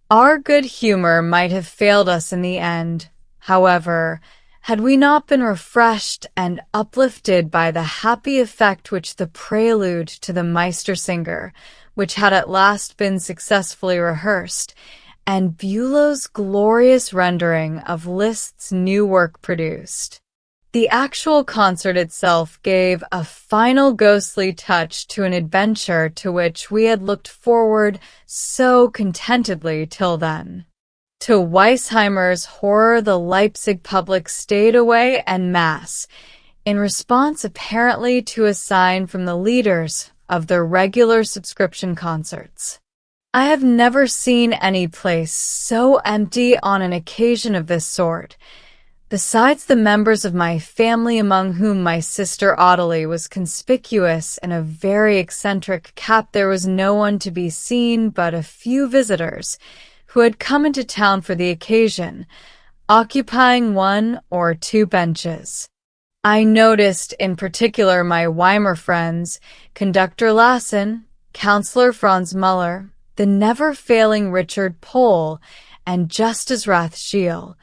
Our good humor might have failed us in the end, however, had we not been refreshed and uplifted by the happy effect which the prelude to the Meistersinger, which had at last been successfully rehearsed, and Bülow's glorious rendering of Liszt's new work produced. The actual concert itself gave a final ghostly touch to an adventure to which we had looked forward so contentedly till then. To Weissheimer's horror, the Leipzig public stayed away en masse, in response apparently to a sign from the leaders of the regular subscription concerts. I have never seen any place so empty on an occasion of this sort. Besides the members of my family, among whom my sister Ottilie was conspicuous in a very eccentric cap, there was no one to be seen but a few visitors, who had come into town for the occasion, occupying one or two benches. I noticed in particular my Weimar friends, Conductor Lassen, Councillor Franz Müller, the never-failing Richard Pohl, and Justice Rathschiel,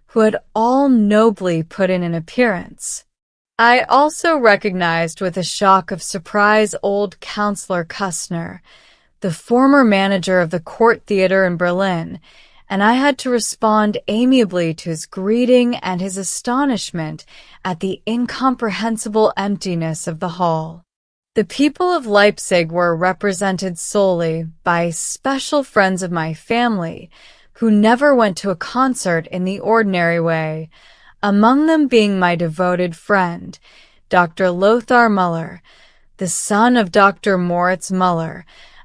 who had all nobly put in an appearance. I also recognized with a shock of surprise old Councillor Kussner, the former manager of the Court Theatre in Berlin, and I had to respond amiably to his greeting and his astonishment at the incomprehensible emptiness of the hall. The people of Leipzig were represented solely by special friends of my family, who never went to a concert in the ordinary way, among them being my devoted friend, Dr. Lothar Müller, the son of Dr. Moritz Müller,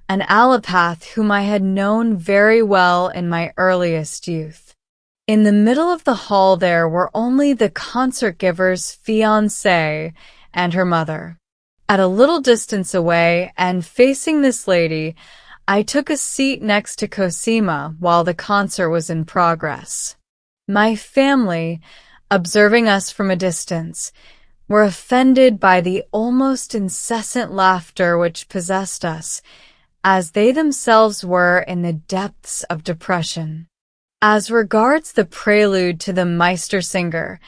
an allopath whom I had known very well in my earliest youth. In the middle of the hall there were only the concert-giver's fiancée and her mother. At a little distance away, and facing this lady, I took a seat next to Cosima while the concert was in progress. My family, observing us from a distance, were offended by the almost incessant laughter which possessed us, as they themselves were in the depths of depression. As regards the prelude to the Meistersinger,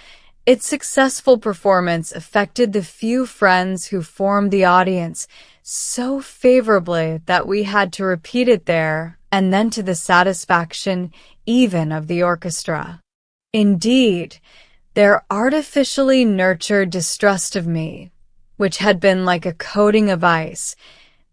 its successful performance affected the few friends who formed the audience so favorably that we had to repeat it there, and then to the satisfaction even of the orchestra. Indeed, Their artificially nurtured distrust of me, which had been like a coating of ice,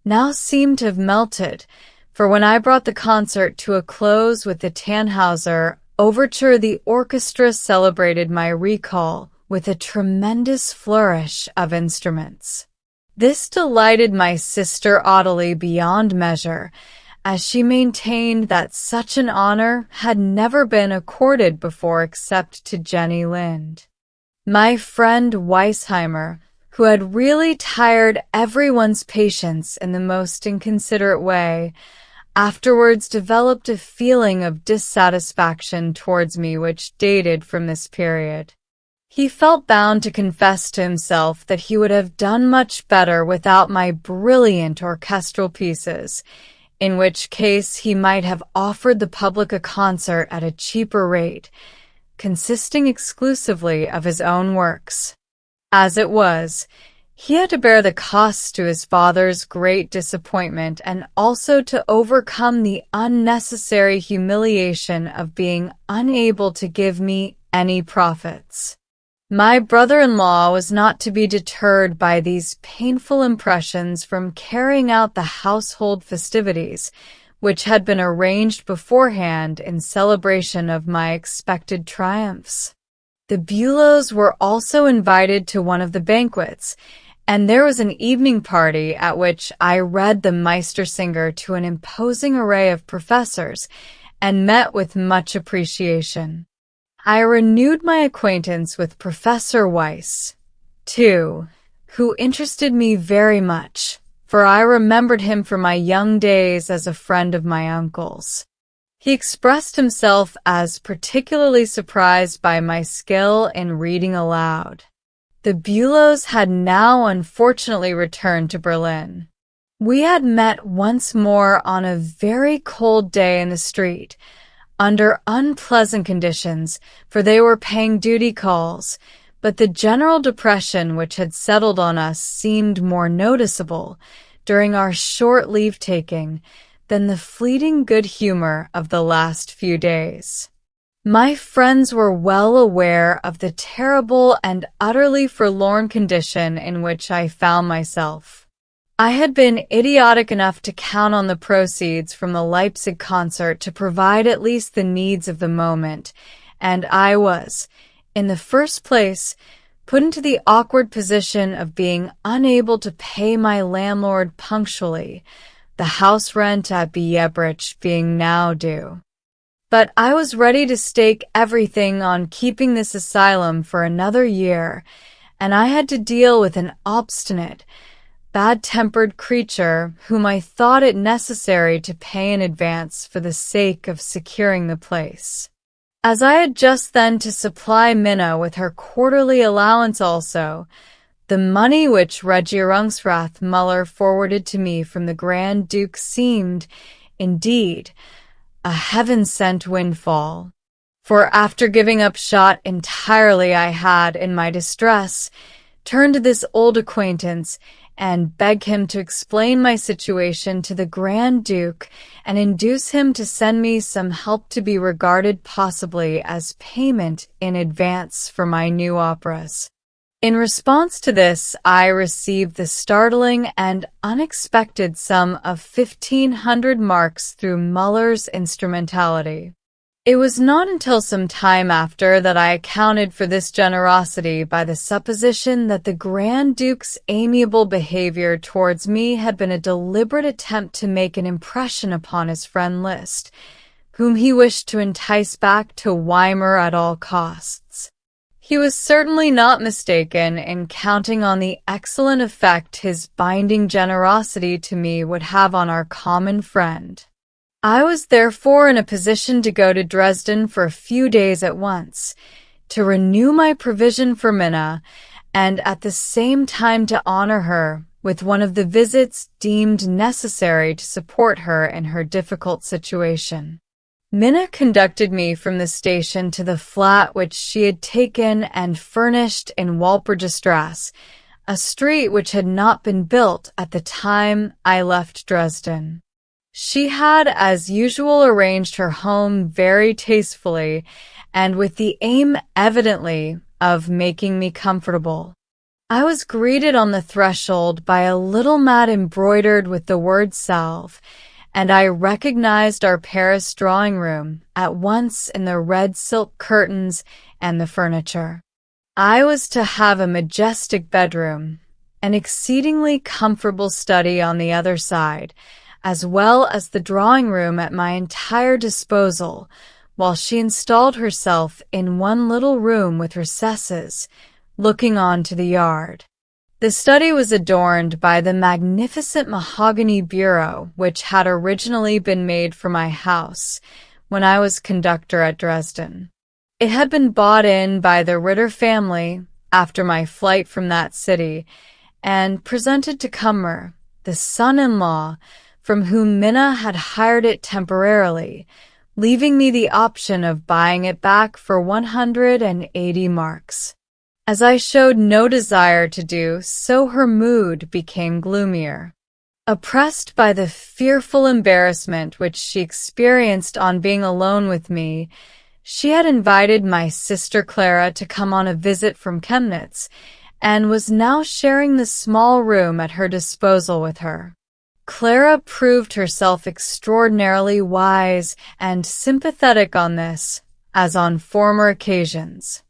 now seemed to have melted, for when I brought the concert to a close with the Tannhauser Overture, the orchestra celebrated my recall with a tremendous flourish of instruments. This delighted my sister Ottilie beyond measure, as she maintained that such an honor had never been accorded before except to Jenny Lind. My friend Weisheimer, who had really tired everyone's patience in the most inconsiderate way, afterwards developed a feeling of dissatisfaction towards me which dated from this period. He felt bound to confess to himself that he would have done much better without my brilliant orchestral pieces, in which case he might have offered the public a concert at a cheaper rate, consisting exclusively of his own works. As it was, he had to bear the costs to his father's great disappointment and also to overcome the unnecessary humiliation of being unable to give me any profits. My brother-in-law was not to be deterred by these painful impressions from carrying out the household festivities, which had been arranged beforehand in celebration of my expected triumphs. The Bülows were also invited to one of the banquets, and there was an evening party at which I read the Meistersinger to an imposing array of professors and met with much appreciation. I renewed my acquaintance with Professor Weiss, too, who interested me very much, for I remembered him from my young days as a friend of my uncle's. He expressed himself as particularly surprised by my skill in reading aloud. The Bülows had now unfortunately returned to Berlin. We had met once more on a very cold day in the street, under unpleasant conditions, for they were paying duty calls, but the general depression which had settled on us seemed more noticeable during our short leave-taking than the fleeting good humor of the last few days. My friends were well aware of the terrible and utterly forlorn condition in which I found myself. I had been idiotic enough to count on the proceeds from the Leipzig concert to provide at least the needs of the moment, and I was, in the first place, put into the awkward position of being unable to pay my landlord punctually, the house rent at Biebrich being now due. But I was ready to stake everything on keeping this asylum for another year, and I had to deal with an obstinate, bad-tempered creature whom I thought it necessary to pay in advance for the sake of securing the place. As I had just then to supply Minna with her quarterly allowance also, the money which Regierungsrath Muller forwarded to me from the Grand Duke seemed, indeed, a heaven-sent windfall. For after giving up Schott entirely, I had, in my distress, turned to this old acquaintance and begged him to explain my situation to the Grand Duke and induce him to send me some help to be regarded possibly as payment in advance for my new operas. In response to this, I received the startling and unexpected sum of 1,500 marks through Muller's instrumentality. It was not until some time after that I accounted for this generosity by the supposition that the Grand Duke's amiable behavior towards me had been a deliberate attempt to make an impression upon his friend Liszt, whom he wished to entice back to Weimar at all costs. He was certainly not mistaken in counting on the excellent effect his binding generosity to me would have on our common friend. I was therefore in a position to go to Dresden for a few days at once, to renew my provision for Minna, and at the same time to honor her with one of the visits deemed necessary to support her in her difficult situation. Minna conducted me from the station to the flat which she had taken and furnished in Walpurgisstrasse, a street which had not been built at the time I left Dresden. She had, as usual, arranged her home very tastefully, and with the aim evidently of making me comfortable. I was greeted on the threshold by a little mat embroidered with the word salve, and I recognized our Paris drawing room at once in the red silk curtains and the furniture. I was to have a majestic bedroom, an exceedingly comfortable study on the other side, as well as the drawing room at my entire disposal, while she installed herself in one little room with recesses, looking on to the yard. The study was adorned by the magnificent mahogany bureau which had originally been made for my house when I was conductor at Dresden. It had been bought in by the Ritter family after my flight from that city and presented to Kumar, the son-in-law, from whom Minna had hired it temporarily, leaving me the option of buying it back for 180 marks. As I showed no desire to do so, her mood became gloomier. Oppressed by the fearful embarrassment which she experienced on being alone with me, she had invited my sister Clara to come on a visit from Chemnitz, and was now sharing the small room at her disposal with her. Clara proved herself extraordinarily wise and sympathetic on this, as on former occasions.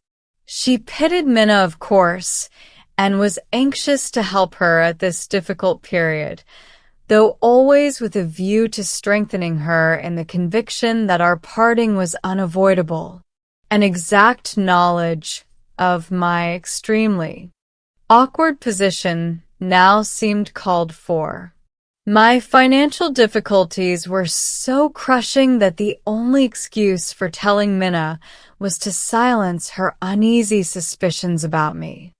She pitied Minna, of course, and was anxious to help her at this difficult period, though always with a view to strengthening her in the conviction that our parting was unavoidable. An exact knowledge of my extremely awkward position now seemed called for. My financial difficulties were so crushing that the only excuse for telling Minna was to silence her uneasy suspicions about me.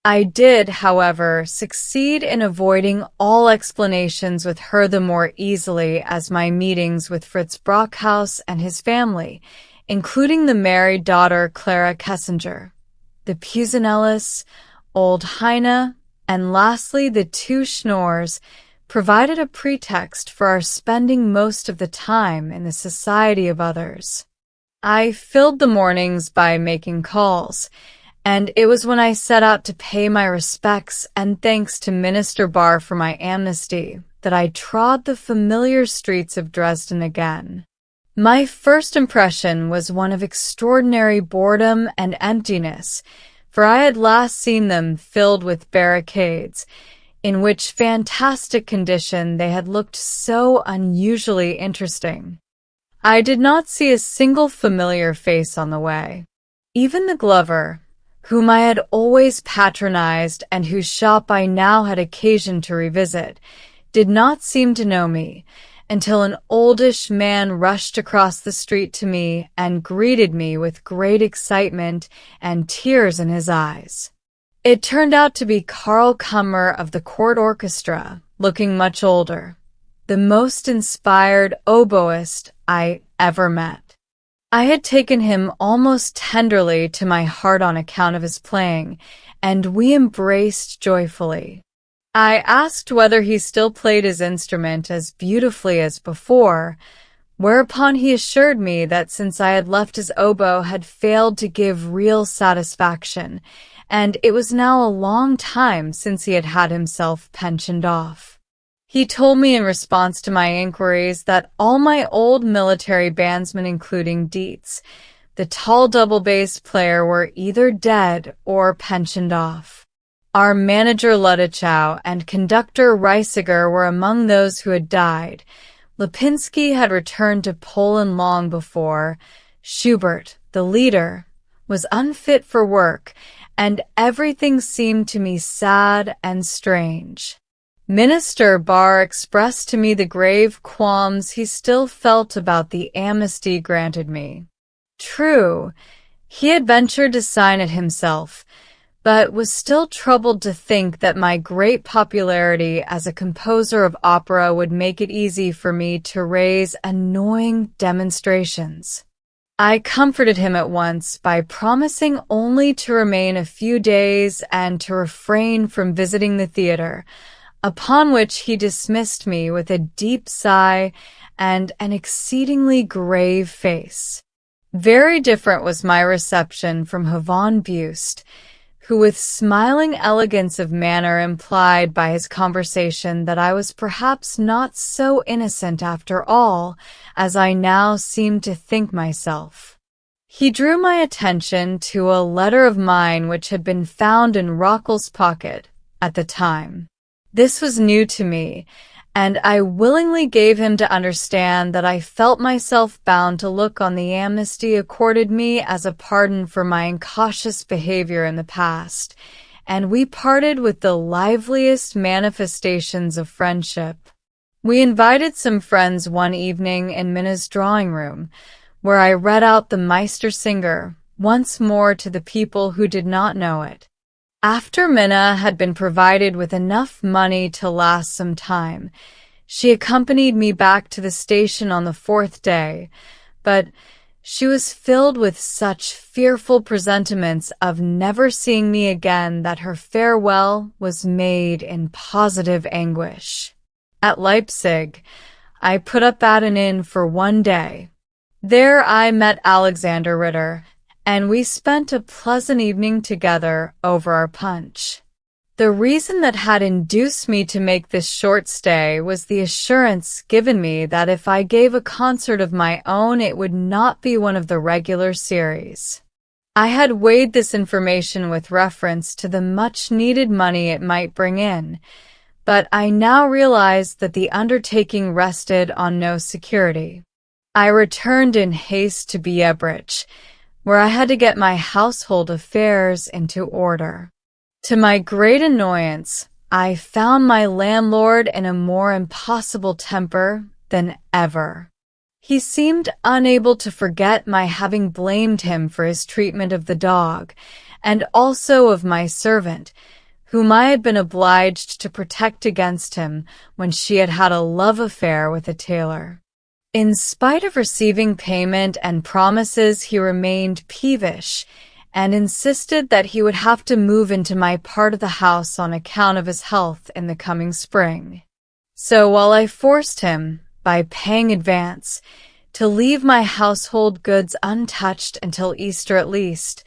I did, however, succeed in avoiding all explanations with her the more easily as my meetings with Fritz Brockhaus and his family, including the married daughter Clara Kessinger, the Pusinellis, old Heine, and lastly the two Schnorrs, provided a pretext for our spending most of the time in the society of others. I filled the mornings by making calls, and it was when I set out to pay my respects and thanks to Minister Barr for my amnesty that I trod the familiar streets of Dresden again. My first impression was one of extraordinary boredom and emptiness, for I had last seen them filled with barricades, in which fantastic condition they had looked so unusually interesting. I did not see a single familiar face on the way. Even the glover, whom I had always patronized and whose shop I now had occasion to revisit, did not seem to know me, until an oldish man rushed across the street to me and greeted me with great excitement and tears in his eyes. It turned out to be Karl Kummer of the court orchestra, looking much older, the most inspired oboist I ever met. I had taken him almost tenderly to my heart on account of his playing, and we embraced joyfully. I asked whether he still played his instrument as beautifully as before, whereupon he assured me that since I had left his oboe had failed to give real satisfaction, and it was now a long time since he had had himself pensioned off. He told me in response to my inquiries that all my old military bandsmen, including Dietz, the tall double bass player, were either dead or pensioned off. Our manager Ludichow and conductor Reisiger were among those who had died. Lipinski had returned to Poland long before. Schubert, the leader, was unfit for work, and everything seemed to me sad and strange. Minister Barr expressed to me the grave qualms he still felt about the amnesty granted me. True, he had ventured to sign it himself, but was still troubled to think that my great popularity as a composer of opera would make it easy for me to raise annoying demonstrations. I comforted him at once by promising only to remain a few days and to refrain from visiting the theater, upon which he dismissed me with a deep sigh and an exceedingly grave face. Very different was my reception from Yvonne Buste, who with smiling elegance of manner implied by his conversation that I was perhaps not so innocent after all as I now seemed to think myself. He drew my attention to a letter of mine which had been found in Rockel's pocket at the time. This was new to me, and I willingly gave him to understand that I felt myself bound to look on the amnesty accorded me as a pardon for my incautious behavior in the past, and we parted with the liveliest manifestations of friendship. We invited some friends one evening in Minna's drawing room, where I read out the Meistersinger once more to the people who did not know it. After Minna had been provided with enough money to last some time, she accompanied me back to the station on the fourth day, but she was filled with such fearful presentiments of never seeing me again that her farewell was made in positive anguish. At Leipzig, I put up at an inn for one day. There I met Alexander Ritter, and we spent a pleasant evening together over our punch. The reason that had induced me to make this short stay was the assurance given me that if I gave a concert of my own, it would not be one of the regular series. I had weighed this information with reference to the much-needed money it might bring in, but I now realized that the undertaking rested on no security. I returned in haste to Biebrich, where I had to get my household affairs into order. To my great annoyance, I found my landlord in a more impossible temper than ever. He seemed unable to forget my having blamed him for his treatment of the dog, and also of my servant, whom I had been obliged to protect against him when she had had a love affair with a tailor. In spite of receiving payment and promises, he remained peevish and insisted that he would have to move into my part of the house on account of his health in the coming spring. So while I forced him, by paying advance, to leave my household goods untouched until Easter at least,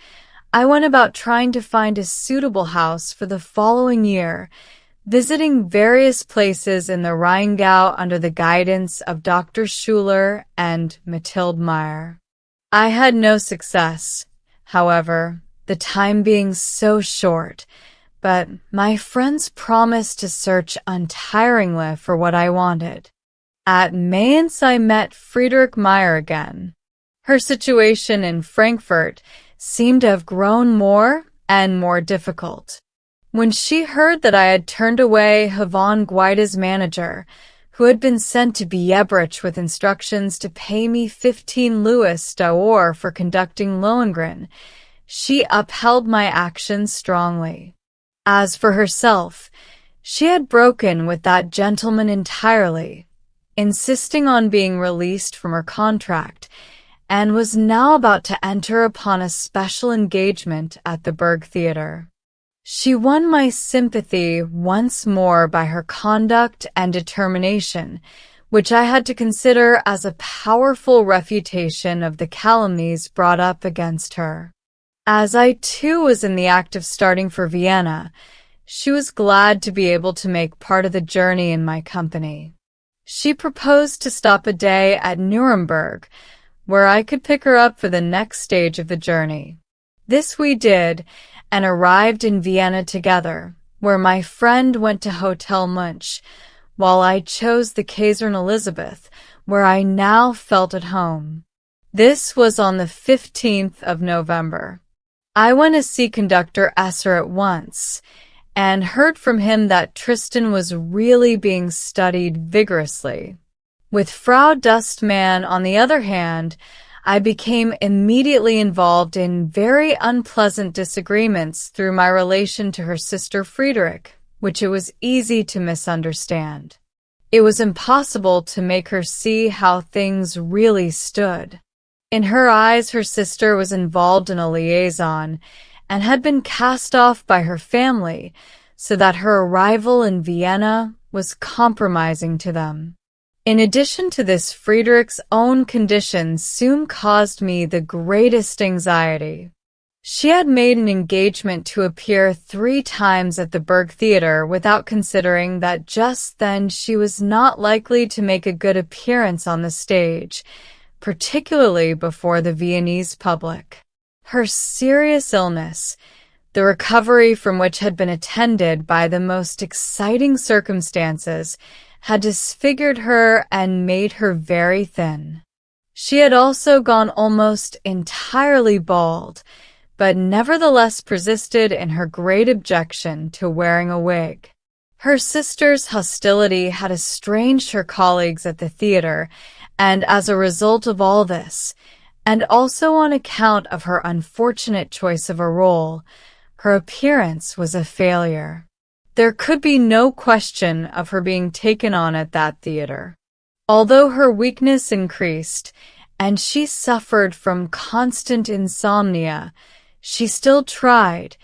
I went about trying to find a suitable house for the following year, visiting various places in the Rheingau under the guidance of Dr. Schuler and Mathilde Meyer. I had no success, however, the time being so short, but my friends promised to search untiringly for what I wanted. At Mainz I met Friedrich Meyer again. Her situation in Frankfurt seemed to have grown more and more difficult. When she heard that I had turned away Yvonne Guaida's manager, who had been sent to Biebrich with instructions to pay me 15 Louis d'Or for conducting Lohengrin, she upheld my action strongly. As for herself, she had broken with that gentleman entirely, insisting on being released from her contract, and was now about to enter upon a special engagement at the Berg Theatre. She won my sympathy once more by her conduct and determination, which I had to consider as a powerful refutation of the calumnies brought up against her. As I too was in the act of starting for Vienna, she was glad to be able to make part of the journey in my company. She proposed to stop a day at Nuremberg, where I could pick her up for the next stage of the journey. This we did, and arrived in Vienna together, where my friend went to Hotel Munch, while I chose the Kaiserin Elizabeth, where I now felt at home. This was on the 15th of November. I went to see conductor Esser at once, and heard from him that Tristan was really being studied vigorously. With Frau Dustman, on the other hand, I became immediately involved in very unpleasant disagreements through my relation to her sister Friedrich, which it was easy to misunderstand. It was impossible to make her see how things really stood. In her eyes, her sister was involved in a liaison and had been cast off by her family, so that her arrival in Vienna was compromising to them. In addition to this, Friedrich's own condition soon caused me the greatest anxiety. She had made an engagement to appear 3 times at the Berg Theater without considering that just then she was not likely to make a good appearance on the stage, particularly before the Viennese public. Her serious illness, the recovery from which had been attended by the most exciting circumstances, had disfigured her and made her very thin. She had also gone almost entirely bald, but nevertheless persisted in her great objection to wearing a wig. Her sister's hostility had estranged her colleagues at the theater, and as a result of all this, and also on account of her unfortunate choice of a role, her appearance was a failure. There could be no question of her being taken on at that theater. Although her weakness increased, and she suffered from constant insomnia, she still tried,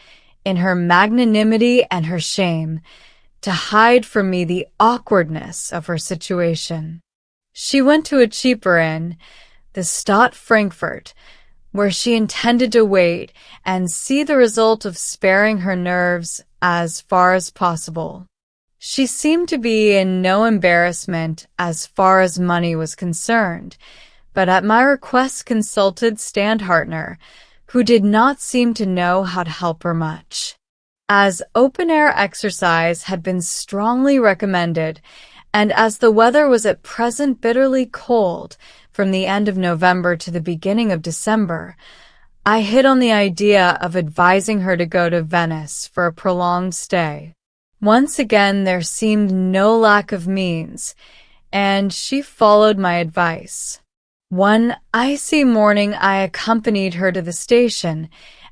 in her magnanimity and her shame, to hide from me the awkwardness of her situation. She went to a cheaper inn, the Stadt Frankfurt, where she intended to wait and see the result of sparing her nerves as far as possible. She seemed to be in no embarrassment as far as money was concerned, but at my request consulted Standhartner, who did not seem to know how to help her much. As open-air exercise had been strongly recommended, and as the weather was at present bitterly cold from the end of November to the beginning of December, I hit on the idea of advising her to go to Venice for a prolonged stay. Once again, there seemed no lack of means, and she followed my advice. One icy morning I accompanied her to the station,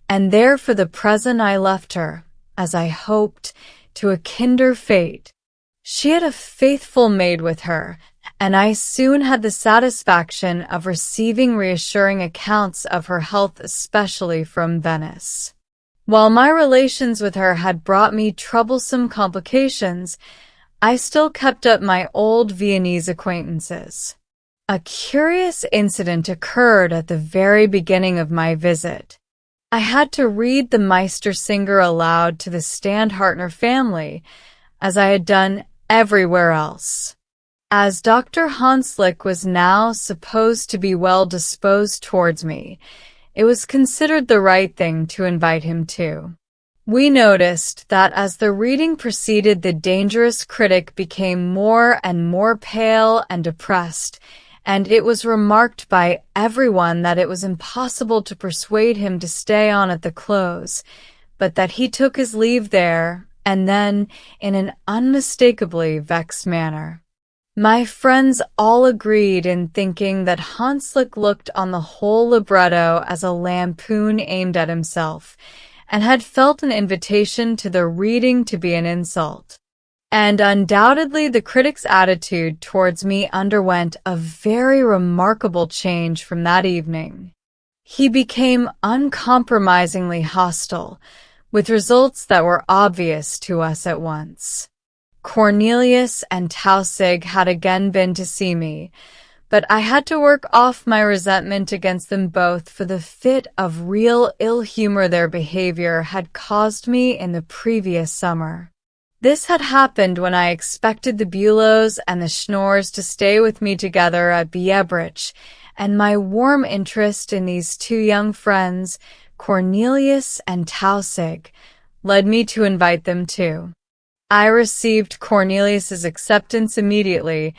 and there for the present I left her, as I hoped, to a kinder fate. She had a faithful maid with her, and I soon had the satisfaction of receiving reassuring accounts of her health, especially from Venice. While my relations with her had brought me troublesome complications, I still kept up my old Viennese acquaintances. A curious incident occurred at the very beginning of my visit. I had to read the Meistersinger aloud to the Standhartner family, as I had done everywhere else. As Dr. Hanslick was now supposed to be well disposed towards me, it was considered the right thing to invite him too. We noticed that as the reading proceeded, the dangerous critic became more and more pale and depressed, and it was remarked by everyone that it was impossible to persuade him to stay on at the close, but that he took his leave there, and then in an unmistakably vexed manner. My friends all agreed in thinking that Hanslick looked on the whole libretto as a lampoon aimed at himself, and had felt an invitation to the reading to be an insult. And undoubtedly the critic's attitude towards me underwent a very remarkable change from that evening. He became uncompromisingly hostile, with results that were obvious to us at once. Cornelius and Tausig had again been to see me, but I had to work off my resentment against them both for the fit of real ill humor their behavior had caused me in the previous summer. This had happened when I expected the Bülows and the Schnorrs to stay with me together at Biebrich, and my warm interest in these two young friends, Cornelius and Tausig, led me to invite them too. I received Cornelius's acceptance immediately,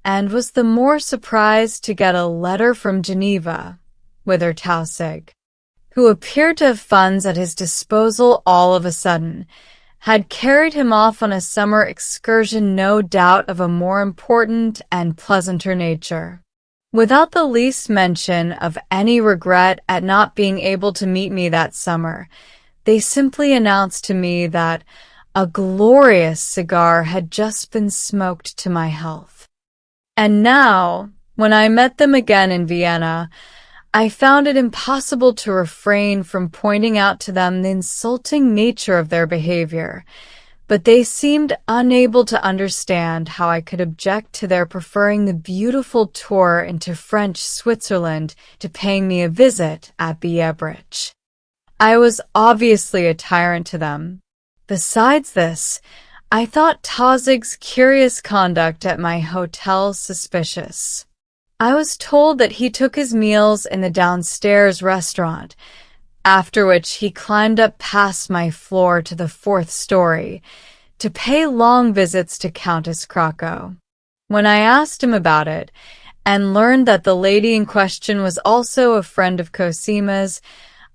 and was the more surprised to get a letter from Geneva, whither Tausig, who appeared to have funds at his disposal all of a sudden, had carried him off on a summer excursion, no doubt of a more important and pleasanter nature. Without the least mention of any regret at not being able to meet me that summer, they simply announced to me that a glorious cigar had just been smoked to my health. And now, when I met them again in Vienna, I found it impossible to refrain from pointing out to them the insulting nature of their behavior, but they seemed unable to understand how I could object to their preferring the beautiful tour into French Switzerland to paying me a visit at Biebrich. I was obviously a tyrant to them. Besides this, I thought Tausig's curious conduct at my hotel suspicious. I was told that he took his meals in the downstairs restaurant, after which he climbed up past my floor to the 4th story to pay long visits to Countess Krakow. When I asked him about it, and learned that the lady in question was also a friend of Cosima's,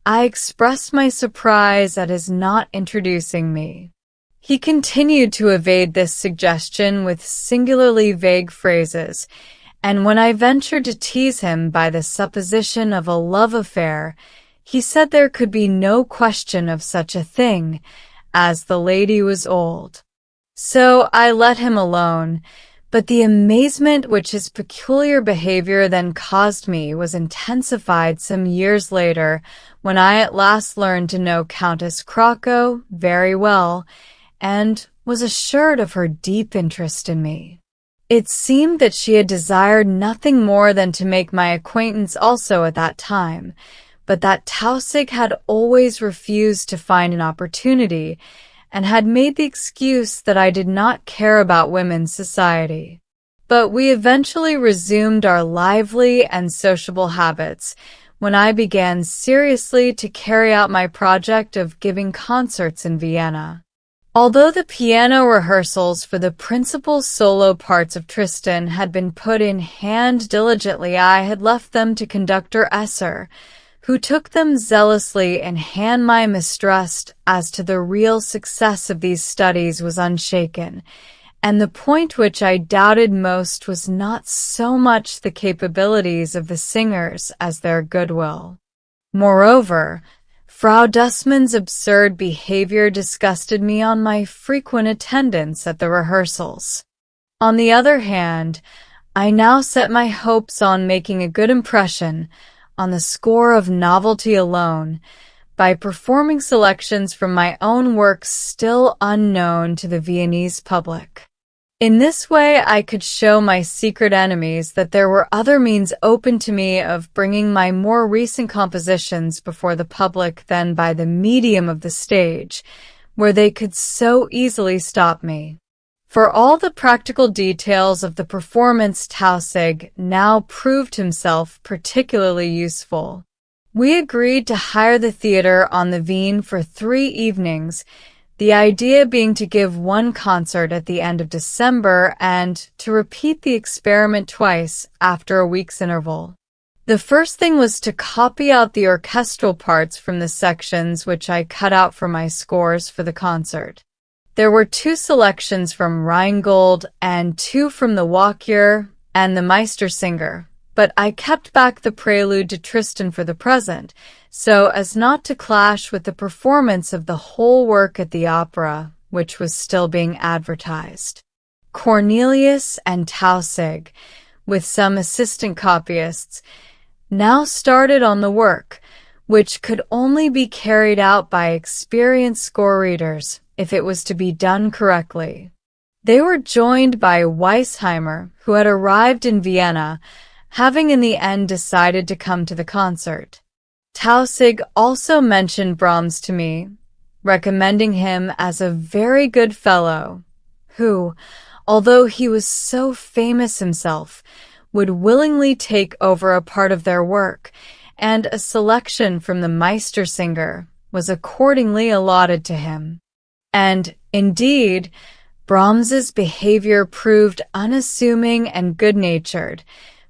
I expressed my surprise at his not introducing me. He continued to evade this suggestion with singularly vague phrases, and when I ventured to tease him by the supposition of a love affair, he said there could be no question of such a thing, as the lady was old. So I let him alone, but the amazement which his peculiar behavior then caused me was intensified some years later, when I at last learned to know Countess Krakow very well, and was assured of her deep interest in me. It seemed that she had desired nothing more than to make my acquaintance also at that time, but that Tausig had always refused to find an opportunity, and had made the excuse that I did not care about women's society. But we eventually resumed our lively and sociable habits, when I began seriously to carry out my project of giving concerts in Vienna. Although the piano rehearsals for the principal solo parts of Tristan had been put in hand diligently, I had left them to conductor Esser, who took them zealously in hand. My mistrust as to the real success of these studies was unshaken, and the point which I doubted most was not so much the capabilities of the singers as their goodwill. Moreover, Frau Dussmann's absurd behavior disgusted me on my frequent attendance at the rehearsals. On the other hand, I now set my hopes on making a good impression, on the score of novelty alone, by performing selections from my own works still unknown to the Viennese public. In this way I could show my secret enemies that there were other means open to me of bringing my more recent compositions before the public than by the medium of the stage, where they could so easily stop me. For all the practical details of the performance, Tausig now proved himself particularly useful. We agreed to hire the theater on the Wien for 3 evenings, the idea being to give one concert at the end of December and to repeat the experiment twice after a week's interval. The first thing was to copy out the orchestral parts from the sections which I cut out for my scores for the concert. There were 2 selections from Rheingold and 2 from the Walküre and the Meistersinger, but I kept back the prelude to Tristan for the present, so as not to clash with the performance of the whole work at the opera, which was still being advertised. Cornelius and Tausig, with some assistant copyists, now started on the work, which could only be carried out by experienced score readers if it was to be done correctly. They were joined by Weisheimer, who had arrived in Vienna, having in the end decided to come to the concert. Tausig also mentioned Brahms to me, recommending him as a very good fellow, who, although he was so famous himself, would willingly take over a part of their work, and a selection from the Meistersinger was accordingly allotted to him. And, indeed, Brahms's behavior proved unassuming and good-natured,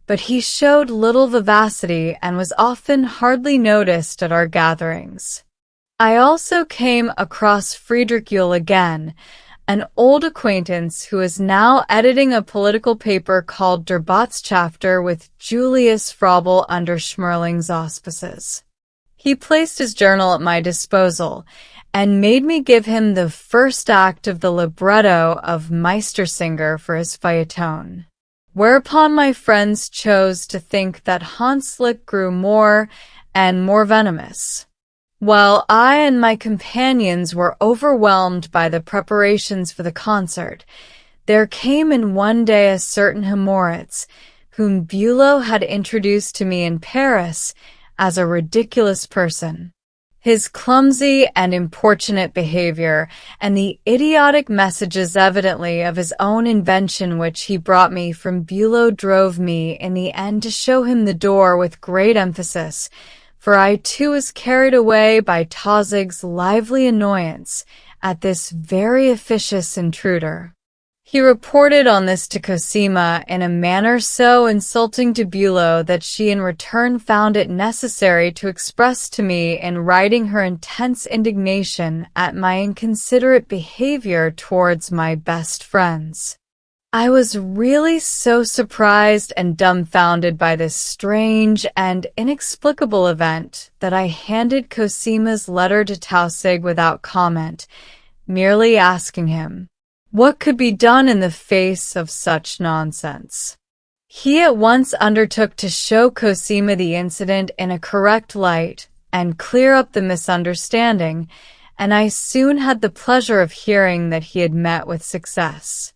but he showed little vivacity and was often hardly noticed at our gatherings. I also came across Friedrich Uhl again, an old acquaintance who is now editing a political paper called Der Botschafter with Julius Frabel under Schmerling's auspices. He placed his journal at my disposal, and made me give him the first act of the libretto of Meistersinger for his feuilleton. Whereupon my friends chose to think that Hanslick grew more and more venomous. While I and my companions were overwhelmed by the preparations for the concert, there came in one day a certain Moritz, whom Bülow had introduced to me in Paris as a ridiculous person. His clumsy and importunate behavior and the idiotic messages evidently of his own invention which he brought me from Bülow drove me in the end to show him the door with great emphasis, for I too was carried away by Tausig's lively annoyance at this very officious intruder. He reported on this to Cosima in a manner so insulting to Bülow that she in return found it necessary to express to me in writing her intense indignation at my inconsiderate behavior towards my best friends. I was really so surprised and dumbfounded by this strange and inexplicable event that I handed Cosima's letter to Tausig without comment, merely asking him what could be done in the face of such nonsense. He at once undertook to show Cosima the incident in a correct light and clear up the misunderstanding, and I soon had the pleasure of hearing that he had met with success.